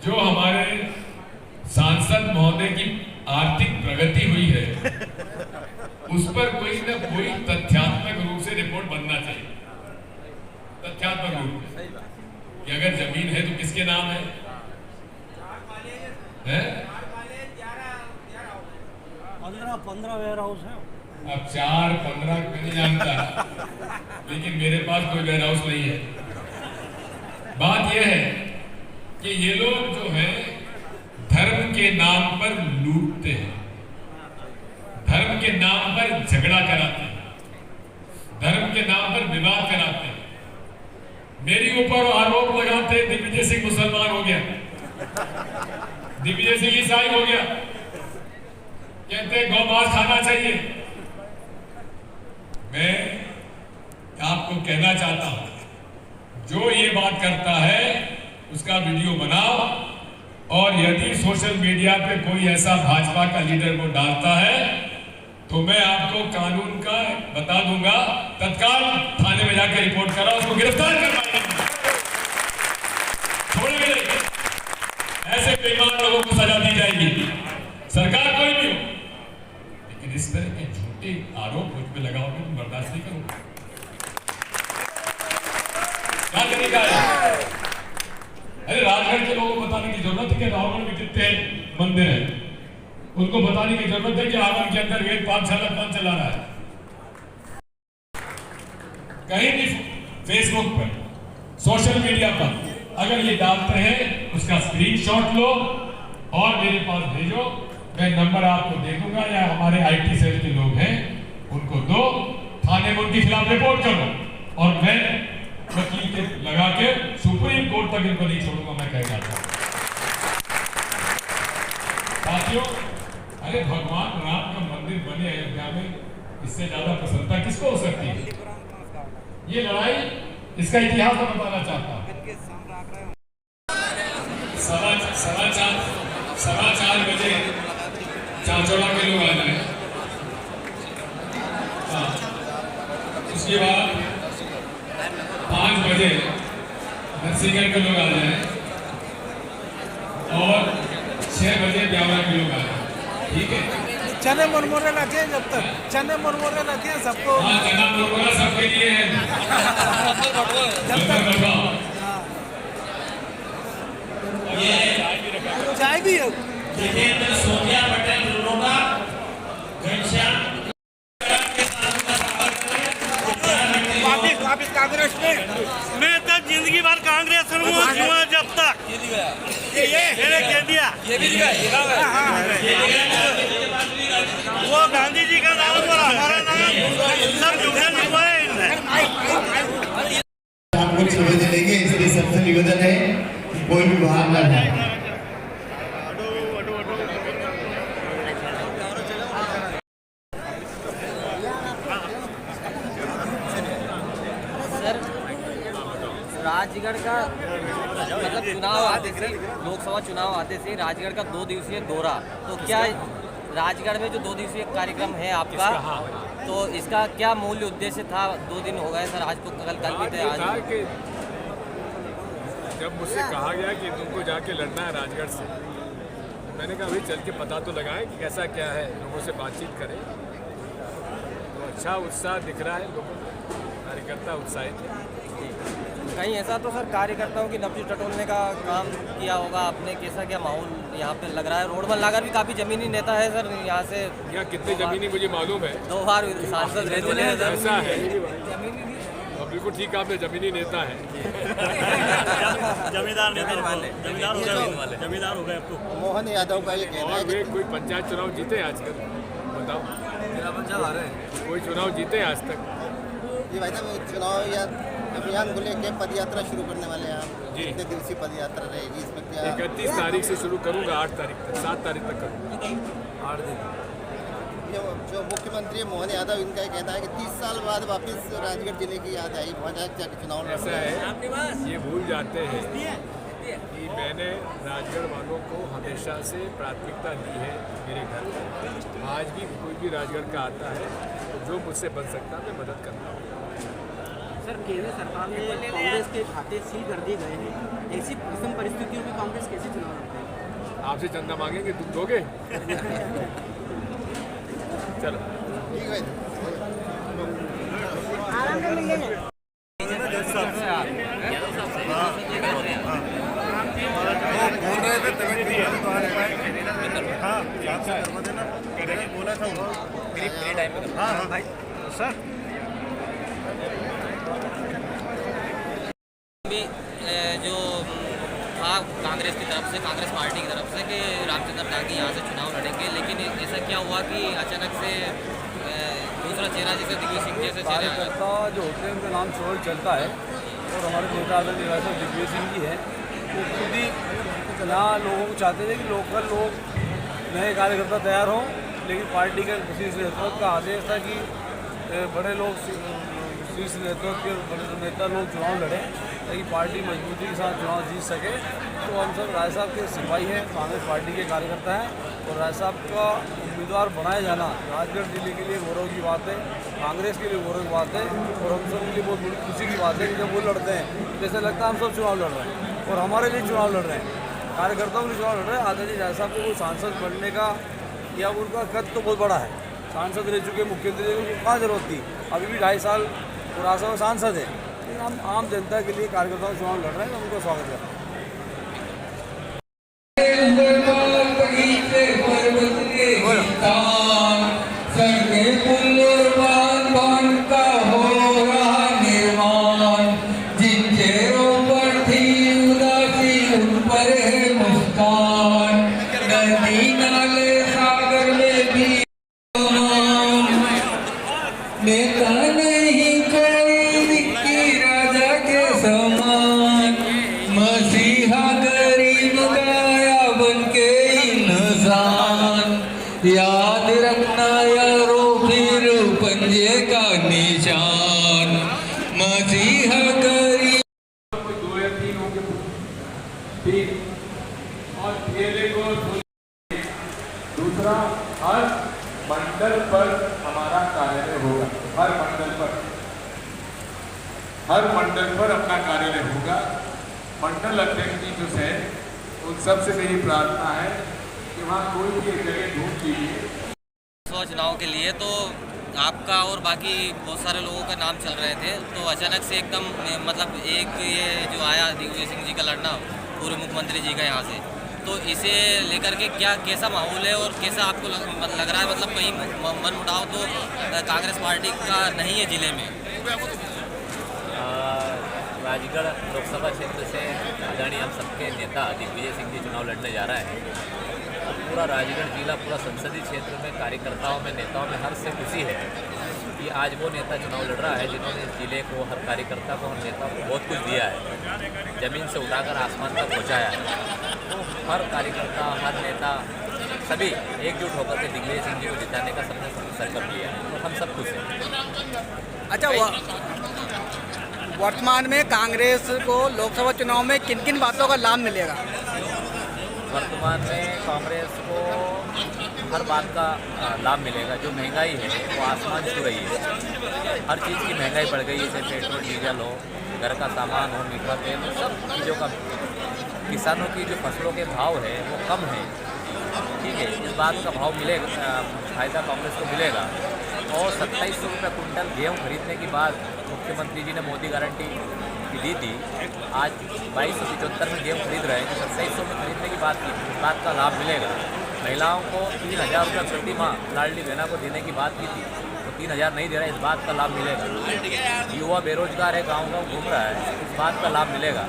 जो हमारे सांसद महोदय की आर्थिक प्रगति हुई है, उस पर कोई न कोई तथ्यात्मक रूप से रिपोर्ट बनना चाहिए। तथ्यात्मक रूप से कि अगर जमीन है तो किसके नाम है? 15 वेयर हाउस है। अब 4-15 नहीं जानता, लेकिन मेरे पास कोई वेयर हाउस नहीं है। बात यह है कि ये लोग जो है धर्म के नाम पर लूटते हैं, धर्म के नाम पर झगड़ा कराते हैं, धर्म के नाम पर विवाद कराते हैं। मेरी ऊपर आरोप लगाते हैं दिग्विजय सिंह मुसलमान हो गया, दिग्विजय सिंह ईसाई हो गया, कहते गौमांस खाना चाहिए। मैं आपको कहना चाहता हूं, जो ये बात करता है उसका वीडियो बनाओ, और यदि सोशल मीडिया पे कोई ऐसा भाजपा का लीडर को डालता है तो मैं आपको कानून का बता दूंगा, तत्काल थाने में जाकर रिपोर्ट करा, उसको गिरफ्तार करवाएंगे, छोड़ेंगे नहीं। ऐसे बेईमान लोगों को सजा दी जाएगी, सरकार कोई भी हो। लेकिन इस तरह के झूठे आरोप मुझ पे लगाओगे तो बर्दाश्त नहीं करूंगा। क्या तरीका है? अरे राजगढ़ के लोगों को बताने की जरूरत है कि रावगढ़ में कितने मंदिर हैं, उनको बताने की जरूरत है कि आंगन के अंदर गेट 5-6 लाख कौन चला रहा है। कहीं भी फेसबुक पर, सोशल मीडिया पर अगर ये डालते हैं, उसका स्क्रीनशॉट लो और मेरे पास भेजो। मैं नंबर आपको दे दूंगा, या हमारे आईटी सेल के लोग हैं उनको दो, थाने में उनके खिलाफ रिपोर्ट करो, और मैं वकील के लगा के सुप्रीम कोर्ट तक इनको नहीं छोड़ूंगा। मैं कह जाता हूं साथियों, अरे भगवान राम का मंदिर बने अयोध्या में, इससे ज्यादा प्रसन्नता किसको हो सकती है? ये लड़ाई, इसका इतिहास मैं बताना चाहता हूं। 4:15 बजे चाचौड़ा के लोग आ जाए, उसके बाद 5 बजे नरसिंहगढ़ के लोग आ जाए, और 6 बजे ब्यावरा के लोग आ जाए। ठीक है, चने मुरमुरे रखे हैं, जब तक चने मुरमुरे रखे हैं सबको। हाँ, चना मुरमुरा सबके लिए है। जब तक चाय भी है। सोनिया पटेल लोगा वापिस कांग्रेस में। मैं तो जिंदगी भर कांग्रेस हूँ, जब तक ये कह दिया। वो गांधी जी का नाम और हमारा नाम सब जुड़े हुए हैं। आप लोग सुविधा देंगे, इसलिए सबसे निवेदन है कि कोई भी बाहर न जाए। राजगढ़ का मतलब चुनाव आते से, लोकसभा चुनाव आते से राजगढ़ का 2 दिवसीय दौरा, तो क्या राजगढ़ में जो 2 दिवसीय कार्यक्रम है आपका, तो इसका क्या मूल्य उद्देश्य था? 2 दिन हो गए सर, आज तो कल भी थे। आज कि जब मुझसे कहा गया कि तुमको जाके लड़ना है राजगढ़ से, मैंने कहा अभी चल के पता तो लगाएं कि कैसा क्या है, लोगों से बातचीत करें। तो अच्छा उत्साह दिख रहा है, लोगों को कार्यकर्ता उत्साहित है। कहीं ऐसा तो सर कार्यकर्ताओं की नब्ज टटोलने का काम किया होगा आपने, कैसा क्या माहौल यहाँ पे लग रहा है? रोडमल नागर भी काफ़ी जमीनी नेता है सर, यहाँ से यहाँ कितने जमीनी मुझे मालूम है, 2 बार सांसद रह चुके हैं सर। ऐसा है बिल्कुल ठीक, आपने जमीनी नेता है। जमींदार हो गए अब तो। मोहन यादव का ये कहना है वे कोई पंचायत चुनाव जीते आजकल, बताओ जिला पंचायत आ रहे हैं, कोई चुनाव जीते आज तक? ये भाई साहब चुनाव या अभियान को लेकर पद यात्रा शुरू करने वाले हैं आप, कितने दिवसीय पद यात्रा रहेगी, इसमें क्या? 31 तारीख से शुरू करूँगा, 8 तारीख तक, 7 तारीख तक करूँगा, 8 दिन। ये जो मुख्यमंत्री मोहन यादव, इनका कहना है कि 30 साल बाद वापस राजगढ़ जिले की याद आई, वहाँ जाकर चुनाव लड़ ऐसा है, ये भूल जाते हैं कि मैंने राजगढ़ वालों को हमेशा से प्राथमिकता दी है मेरे घर पर। आज भी कोई भी राजगढ़ का आता है तो जो मुझसे बन सकता है मैं मदद करता हूँ। सर, केंद्र सरकार ने कांग्रेस के खाते सील कर दिए गए हैं, ऐसी विषम परिस्थितियों में कांग्रेस कैसे चुनाव लड़ते हैं? आपसे चंदा मांगेंगे, तुम दोगे? चलो ठीक है। आराम कर लेंगे। बोला था हाँ भाई सर। जो था कांग्रेस की तरफ से, कांग्रेस पार्टी की तरफ से कि रामचंद्र नागी यहाँ से चुनाव लड़ेंगे, लेकिन ऐसा क्या हुआ कि अचानक से दूसरा चेहरा जैसे दिग्विजय सिंह जैसे कार्यकर्ता जो होते हैं उनका नाम छोड़ चलता है, और हमारे नेता आदरणीय दिग्विजय सिंह जी है, वो खुद ही यहाँ लोगों को चाहते थे कि लोकल लोग नए कार्यकर्ता तैयार हों, लेकिन पार्टी के शीर्ष नेतृत्व का आदेश था कि बड़े लोग शीर्ष नेतृत्व के बड़े नेता लोग चुनाव लड़ें ताकि पार्टी मजबूती के साथ चुनाव जीत सके। तो हम सब राय साहब के सिपाही हैं, कांग्रेस पार्टी के कार्यकर्ता हैं, और राय साहब का उम्मीदवार बनाया जाना राजगढ़ जिले के लिए गौरव की बात है, कांग्रेस के लिए गौरव की बात है, और हम सब के लिए बहुत बड़ी खुशी की बात है कि जब वो लड़ते हैं जैसे लगता है हम सब चुनाव लड़ रहे हैं, और हमारे लिए चुनाव लड़ रहे हैं, कार्यकर्ताओं के लिए चुनाव लड़ रहे हैं। आदरणीय राय साहब को कोई सांसद बनने का या उनका कद तो बहुत बड़ा है, सांसद रह चुके मुख्यमंत्री को कहाँ जरूरत थी, अभी भी 2.5 साल पुरासा में सांसद है, लेकिन हम आम जनता के लिए कार्यकर्ताओं चुनाव लड़ रहे हैं, हम उनका स्वागत करते हैं। याद रखना यारो फिर पंजे का निशान मसीहा गरीब। 2 या 3 होंगे, ठीक, और ठेले को दूसरा, हर मंडल पर हमारा कार्यालय होगा, हर मंडल पर अपना कार्यालय होगा। मंडल अध्यक्ष जी जो है उन सबसे मेरी प्रार्थना है कि वहाँ कोई भी एक जगह ढूंढ लीजिए। लोकसभा चुनाव के लिए तो आपका और बाकी बहुत सारे लोगों का नाम चल रहे थे, तो अचानक से एकदम मतलब एक ये जो आया दिग्विजय सिंह जी का लड़ना पूर्व मुख्यमंत्री जी का यहाँ से, तो इसे लेकर के क्या कैसा माहौल है और कैसा आपको लग रहा है? मतलब कहीं मन मुटाव तो कांग्रेस पार्टी का नहीं है जिले में? राजगढ़ लोकसभा क्षेत्र से आदरणीय हम सबके नेता दिग्विजय सिंह जी चुनाव लड़ने जा रहे हैं। पूरा राजगढ़ जिला, पूरा संसदीय क्षेत्र में कार्यकर्ताओं में, नेताओं में हर्ष से खुशी है कि आज वो नेता चुनाव लड़ रहा है जिन्होंने इस जिले को, हर कार्यकर्ता को, हर नेता को बहुत कुछ दिया है। ज़मीन से उठाकर आसमान तक पहुँचाया है। तो हर कार्यकर्ता, हर नेता, सभी एकजुट होकर के दिग्विजय सिंह जी को जिताने का सबने संकल्प लिया है और हम सब खुश हैं। अच्छा, वर्तमान में कांग्रेस को लोकसभा चुनाव में किन किन बातों का लाभ मिलेगा? वर्तमान में कांग्रेस को हर बात का लाभ मिलेगा। जो महंगाई है वो आसमान छू रही है, हर चीज़ की महंगाई बढ़ गई है, जैसे पेट्रोल डीजल हो, घर का सामान हो, मीठा तेल, सब चीज़ों का। किसानों की जो फसलों के भाव है वो कम है, ठीक है, इस बात का भाव मिलेगा, फायदा कांग्रेस को मिलेगा। और 2700 रुपये कुंटल गेहूँ खरीदने की बात मुख्यमंत्री जी ने मोदी गारंटी दी थी। आज 2275 में गेहूँ खरीद रहे हैं, 2700 में खरीदने की बात की, इस बात का लाभ मिलेगा। महिलाओं को 3000 रुपये प्रति माह लाडली बहना को देने की बात की थी, तो 3000 नहीं दे रहा है, इस बात का लाभ मिलेगा। युवा बेरोजगार है, गाँव घूम रहा है, इस बात का लाभ मिलेगा।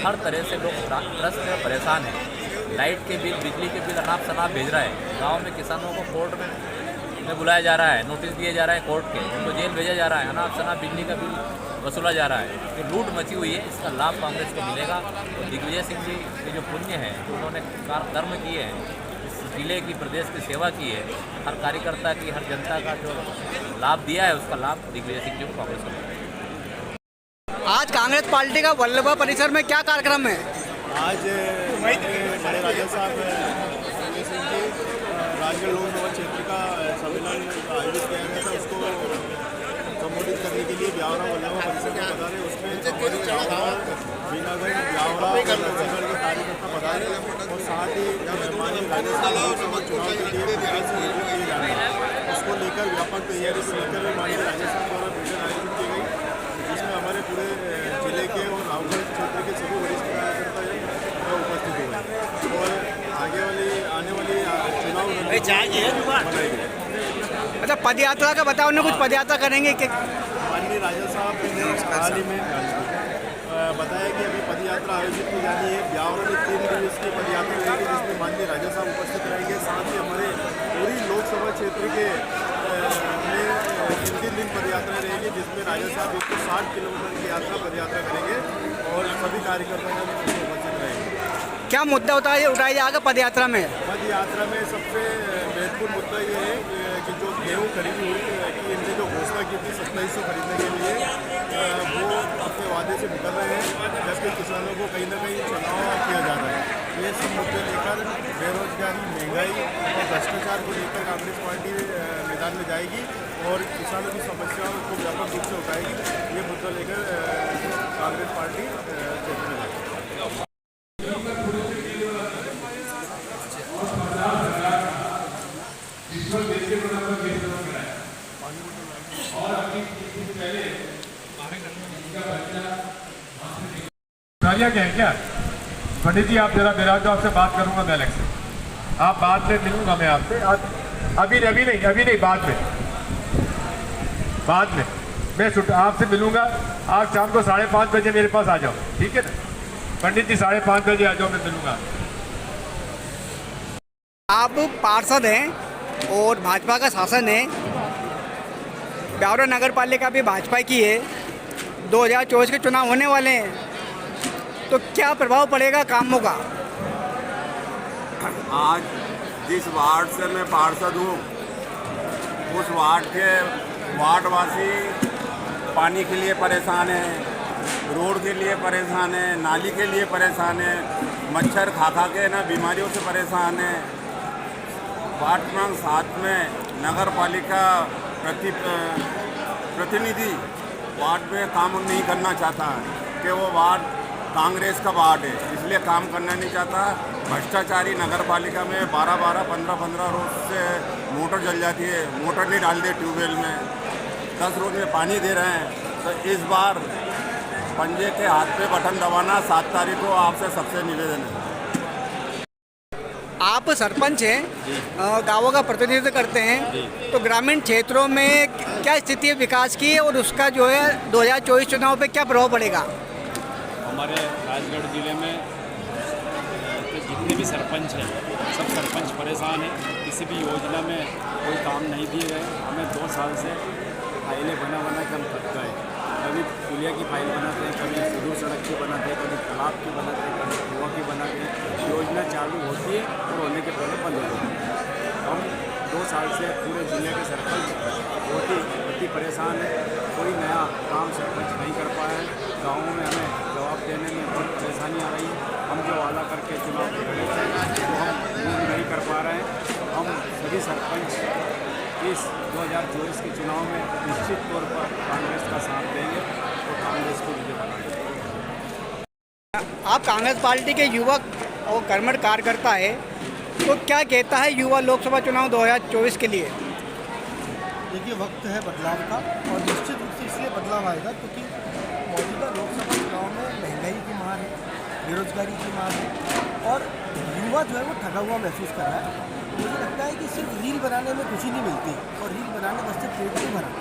हर तरह से लोग त्रस्त और परेशान हैं। लाइट के बिल, बिजली के बिल अनाप शनाप भेज रहा है। गांव में किसानों को कोर्ट में बुलाया जा रहा है, नोटिस दिए जा रहा है कोर्ट के, उनको जेल भेजा जा रहा है, अनाप शनाप बिजली का बिल वसूला जा रहा है। जो लूट मची हुई है, इसका लाभ कांग्रेस को मिलेगा। और दिग्विजय सिंह जी के जो पुण्य हैं, जो उन्होंने कर्म किए हैं, इस जिले की, प्रदेश की सेवा की है, हर कार्यकर्ता की, हर जनता का जो लाभ दिया है, उसका लाभ दिग्विजय सिंह जी को कांग्रेस को मिलेगा। आज कांग्रेस पार्टी का वल्लभा परिसर में क्या कार्यक्रम है? आज बड़े राजा साहब दिग्विजय सिंह जी राजगढ़ लोकसभा क्षेत्र का सम्मेलन आयोजित किया गया था, उसको संबोधित करने के लिए ब्यावरा वल्लभा परिसर में पधारे। उसमें बीनागंज, ब्यावरा और नरसिंहगढ़ के कार्यकर्ता पधारे और साथ ही माननीय राजस्थान लोकसभा चुनाव के लिए किए जा रहे हैं, उसको लेकर व्यापक तैयारी को लेकर माननीय राजस्थान द्वारा बैठक आयोजित की गई, जिसमें हमारे पूरे जिले के और रावगढ़ क्षेत्र के सभी वरिष्ठ कार्यकर्ता उपस्थित हुए और आने वाली चुनाव बनाई गई। अच्छा, पदयात्रा का बताओ ना, कुछ पदयात्रा करेंगे कि? माननीय राजा साहब ने हाल ही में बताया कि अभी पदयात्रा आयोजित की जानी है। ब्यावरा में 3 दिवसीय पदयात्रा रहेगी, जिसमें माननीय राजा साहब उपस्थित रहेंगे। साथ ही हमारे पूरी लोकसभा क्षेत्र के में 3 दिन पदयात्रा रहेगी, जिसमें राजा साहब 160 किलोमीटर की यात्रा पदयात्रा करेंगे और सभी कार्यकर्ता उपस्थित रहेंगे। क्या मुद्दा उठाया जाएगा पदयात्रा में? पदयात्रा में सबसे महत्वपूर्ण मुद्दा ये है कि जो गेहूँ खरीदी हुई कि इनने जो घोषणा की थी 2700 खरीदने के लिए, वो अपने वादे से मुकर रहे हैं, जबकि किसानों को कहीं ना कहीं छलावा किया जा रहा है। ये सब मुद्दे लेकर बेरोजगारी, महंगाई और भ्रष्टाचार को लेकर कांग्रेस पार्टी मैदान में जाएगी और किसानों की समस्याओं को व्यापक रूप से उठाएगी। ये मुद्दा लेकर कांग्रेस पार्टी क्षेत्र में जाएगी। क्या है क्या पंडित जी, आप जरा मेरा तो आपसे बात करूंगा मैं अलग से, आप बाद में मिलूंगा मैं आपसे। अभी नहीं, बाद में मैं आपसे मिलूंगा। आप शाम को 5:30 बजे मेरे पास आ जाओ, ठीक है ना पंडित जी? 5:30 बजे आ जाओ, मैं मिलूंगा। आप पार्षद हैं और भाजपा का शासन है, ब्यावरा नगर पालिका भी भाजपा की है, 2024 के चुनाव होने वाले हैं, तो क्या प्रभाव पड़ेगा कामों का? आज जिस वार्ड से मैं पार्षद हूँ, उस वार्ड के वार्डवासी पानी के लिए परेशान हैं, रोड के लिए परेशान हैं, नाली के लिए परेशान हैं, मच्छर खा के ना बीमारियों से परेशान हैं। वार्ड क्रमांक 7 में नगर पालिका प्रतिनिधि वार्ड में काम नहीं करना चाहता है कि वो वार्ड कांग्रेस का वार्ड है, इसलिए काम करना नहीं चाहता। भ्रष्टाचारी नगर पालिका में 12-12, 15-15 रोज से मोटर जल जाती है, मोटर नहीं डाल दे ट्यूबवेल में, 10 रोज में पानी दे रहे हैं। तो इस बार पंजे के हाथ पे बटन दबाना, 7 तारीख को आपसे सबसे निवेदन है। आप सरपंच हैं, गाँवों का प्रतिनिधित्व करते हैं, तो ग्रामीण क्षेत्रों में क्या स्थिति है विकास की और उसका जो है 2024 चुनाव पे क्या प्रभाव पड़ेगा? हमारे राजगढ़ ज़िले में जितने भी सरपंच हैं, सब सरपंच परेशान हैं, किसी भी योजना में कोई काम नहीं दिए गए। हमें 2 साल से फाइलें बना के हम थक गए। कभी पुलिया की फाइल बनाते हैं, कभी सुदूर सड़क की बनाते हैं, कभी तालाब की बनाते हैं, कभी कुआं की बनाते हैं। योजना चालू होती है और होने के पहले बंद हो जाती है। हम 2 साल से पूरे जिले के सरपंच बहुत ही परेशान है। कोई नया काम सरपंच नहीं कर पाया है। गाँवों में हमें जवाब देने में बहुत परेशानी आ रही है। हम जो वादा करके चुनाव लड़े थे वो हम पूर्ण नहीं कर पा रहे हैं। हम सभी सरपंच इस 2024 के चुनाव में निश्चित तौर पर कांग्रेस का साथ देंगे और कांग्रेस को विजय बनाएंगे। आप कांग्रेस पार्टी के युवक और कर्मठ कार्यकर्ता है, तो क्या कहता है युवा लोकसभा चुनाव 2024 के लिए? देखिए, वक्त है बदलाव का और निश्चित रूप से इसलिए बदलाव आएगा क्योंकि मौजूदा लोकसभा चुनाव में महंगाई की मार है, बेरोजगारी की मार है और युवा जो है वो ठगा हुआ महसूस कर रहा है। मुझे लगता है कि सिर्फ रील बनाने में खुशी नहीं मिलती और रील बनाने बस से पेट नहीं भरा।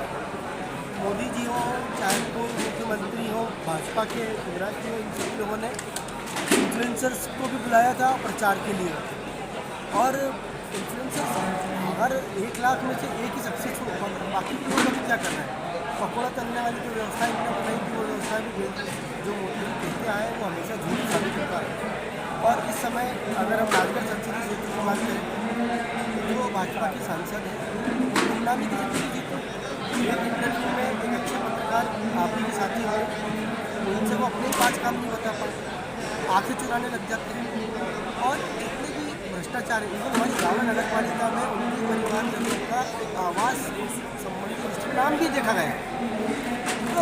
मोदी जी हो, चाहे कोई मुख्यमंत्री हो, भाजपा के गुजरात के हो, इन सभी लोगों ने इन्फ्लुएंसर्स को भी बुलाया था प्रचार के लिए और इन्फ्लुएंसर्स हर 1 लाख में से एक ही सक्सेसफुल हुआ। बाकी के लोगों को क्या करना है? पकौड़ा तलने वाली जो व्यवस्था इन्होंने बनाई थी वो व्यवस्था भी जो मोदी जी कहते आए वो हमेशा झूठी साबित होता है। और इस समय अगर हम राजगढ़ संसदीय क्षेत्र की बात करें तो जो भाजपा के सांसद हैं वो गुमनामी की जिंदगी जीते। एक इंटरव्यू में एक अच्छे पत्रकार आप ही के साथी हुए, उनसे वो अपने 5 काम नहीं बता पाते, आंखें चुराने लग जाते हैं और जितने भी भ्रष्टाचार है, हमारी गाँव नगर पालिका में उनके परिवार के लोग का आवास संबंधित नाम भी देखा गया है। तो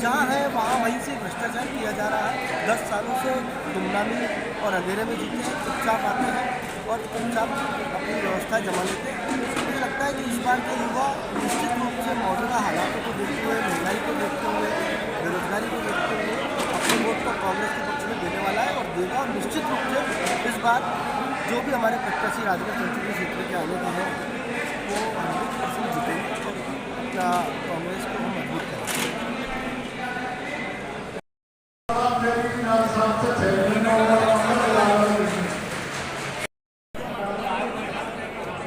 जहाँ है वहाँ वहीं से भ्रष्टाचार किया जा रहा है। 10 सालों से गुमनामी और अंधेरे में जीते हैं, चुपचाप आते हैं और चुपचाप अपनी व्यवस्था जमा लेते हैं। मुझे लगता है कि इस बार के युवा निश्चित रूप से मौजूदा हालातों को देखते हुए, महंगाई को देखते हुए, बेरोजगारी को देखते हुए अपने वोट को कांग्रेस के पक्ष में देने वाला है और देगा। और निश्चित रूप से इस बार जो भी हमारे प्रत्याशी राजगढ़ संसदीय क्षेत्र के आने के हैं वो 100% जीतेंगे और अपना कांग्रेस को हम मजबूत करेंगे।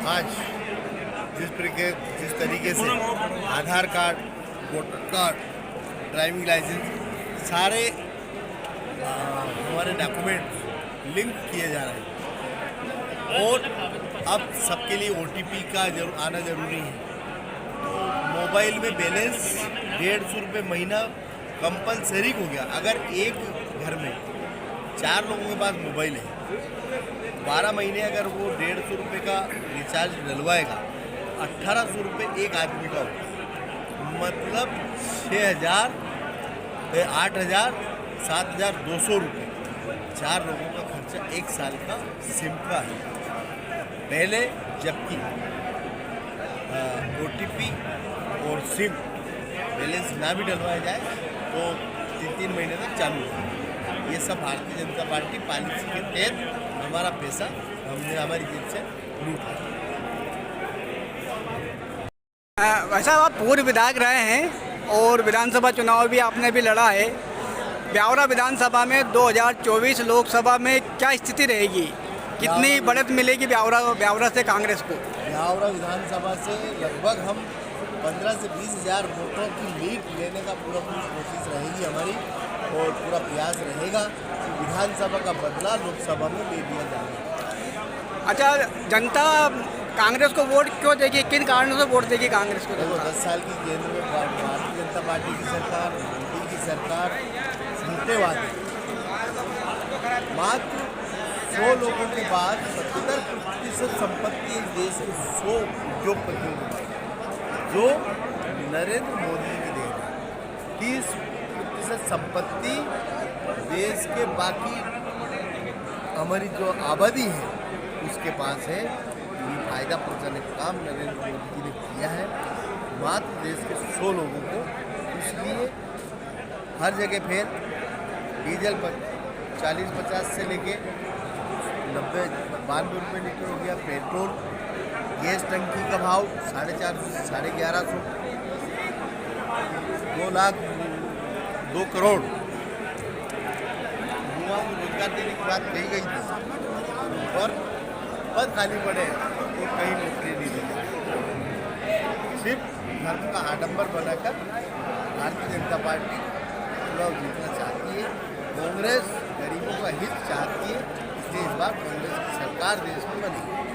आज जिस तरीके से Aadhaar card, voter card, driving licence सारे हमारे डॉक्यूमेंट्स लिंक किए जा रहे हैं और अब सबके लिए OTP का आना ज़रूरी है। तो मोबाइल में बैलेंस 150 रुपये महीना कंपलसरी हो गया। अगर एक घर में 4 लोगों के पास मोबाइल है, 12 महीने अगर वो 150 रुपये का रिचार्ज डलवाएगा, 1800 रुपये एक आदमी का होगा, मतलब 6000, 8000, 7200 रुपये 4 लोगों का खर्चा 1 साल का सिम का है। पहले जबकि OTP और सिम बैलेंस ना भी डलवाया जाए तो 3-3 महीने तक चालू है। ये सब भारतीय जनता पार्टी पॉलिसी के तहत हमारा पैसा हमने हमारी जेब से लूटा। वैसा आप पूर्व विधायक रहे हैं और विधानसभा चुनाव भी आपने भी लड़ा है। ब्यावरा विधानसभा में 2024 लोकसभा में क्या स्थिति रहेगी? कितनी बढ़त मिलेगी ब्यावरा से कांग्रेस को? ब्यावरा विधानसभा से लगभग हम 15 से 20 हज़ार वोटों की लीड लेने का पूरा कोशिश रहेगी हमारी और पूरा प्रयास रहेगा कि विधानसभा का बदला लोकसभा में ले दिया जाएगा। अच्छा, जनता कांग्रेस को वोट क्यों देगी? किन कारणों से वोट देगी कांग्रेस को? 10 साल की केंद्र में भारतीय जनता पार्टी की सरकार, मोदी की सरकार झूठे वादे, मात्र 100 लोगों के बाद 70% संपत्ति इस देश के 100 उद्योगपतियों को जो नरेंद्र मोदी की देन है। 30% संपत्ति देश के बाकी हमारी जो आबादी है उसके पास है। ये फायदा पहुंचाने का काम नरेंद्र मोदी जी ने किया है मात्र देश के 100 लोगों को। इसलिए हर जगह फिर डीजल पर 40-50 से लेके 90-92 रुपये लीटर हो गया। पेट्रोल, गैस टंकी का भाव 450 से 1150, 2 करोड़ युवाओं को रोजगार देने की बात कही गई थी और पद खाली पड़े तो कहीं नौकरी नहीं मिली। सिर्फ धर्म का आडंबर बनाकर भारतीय जनता पार्टी चुनाव जीतना चाहती है। कांग्रेस गरीबों का हित चाहती है, इसलिए इस बार कांग्रेस की सरकार देश में बनेगी।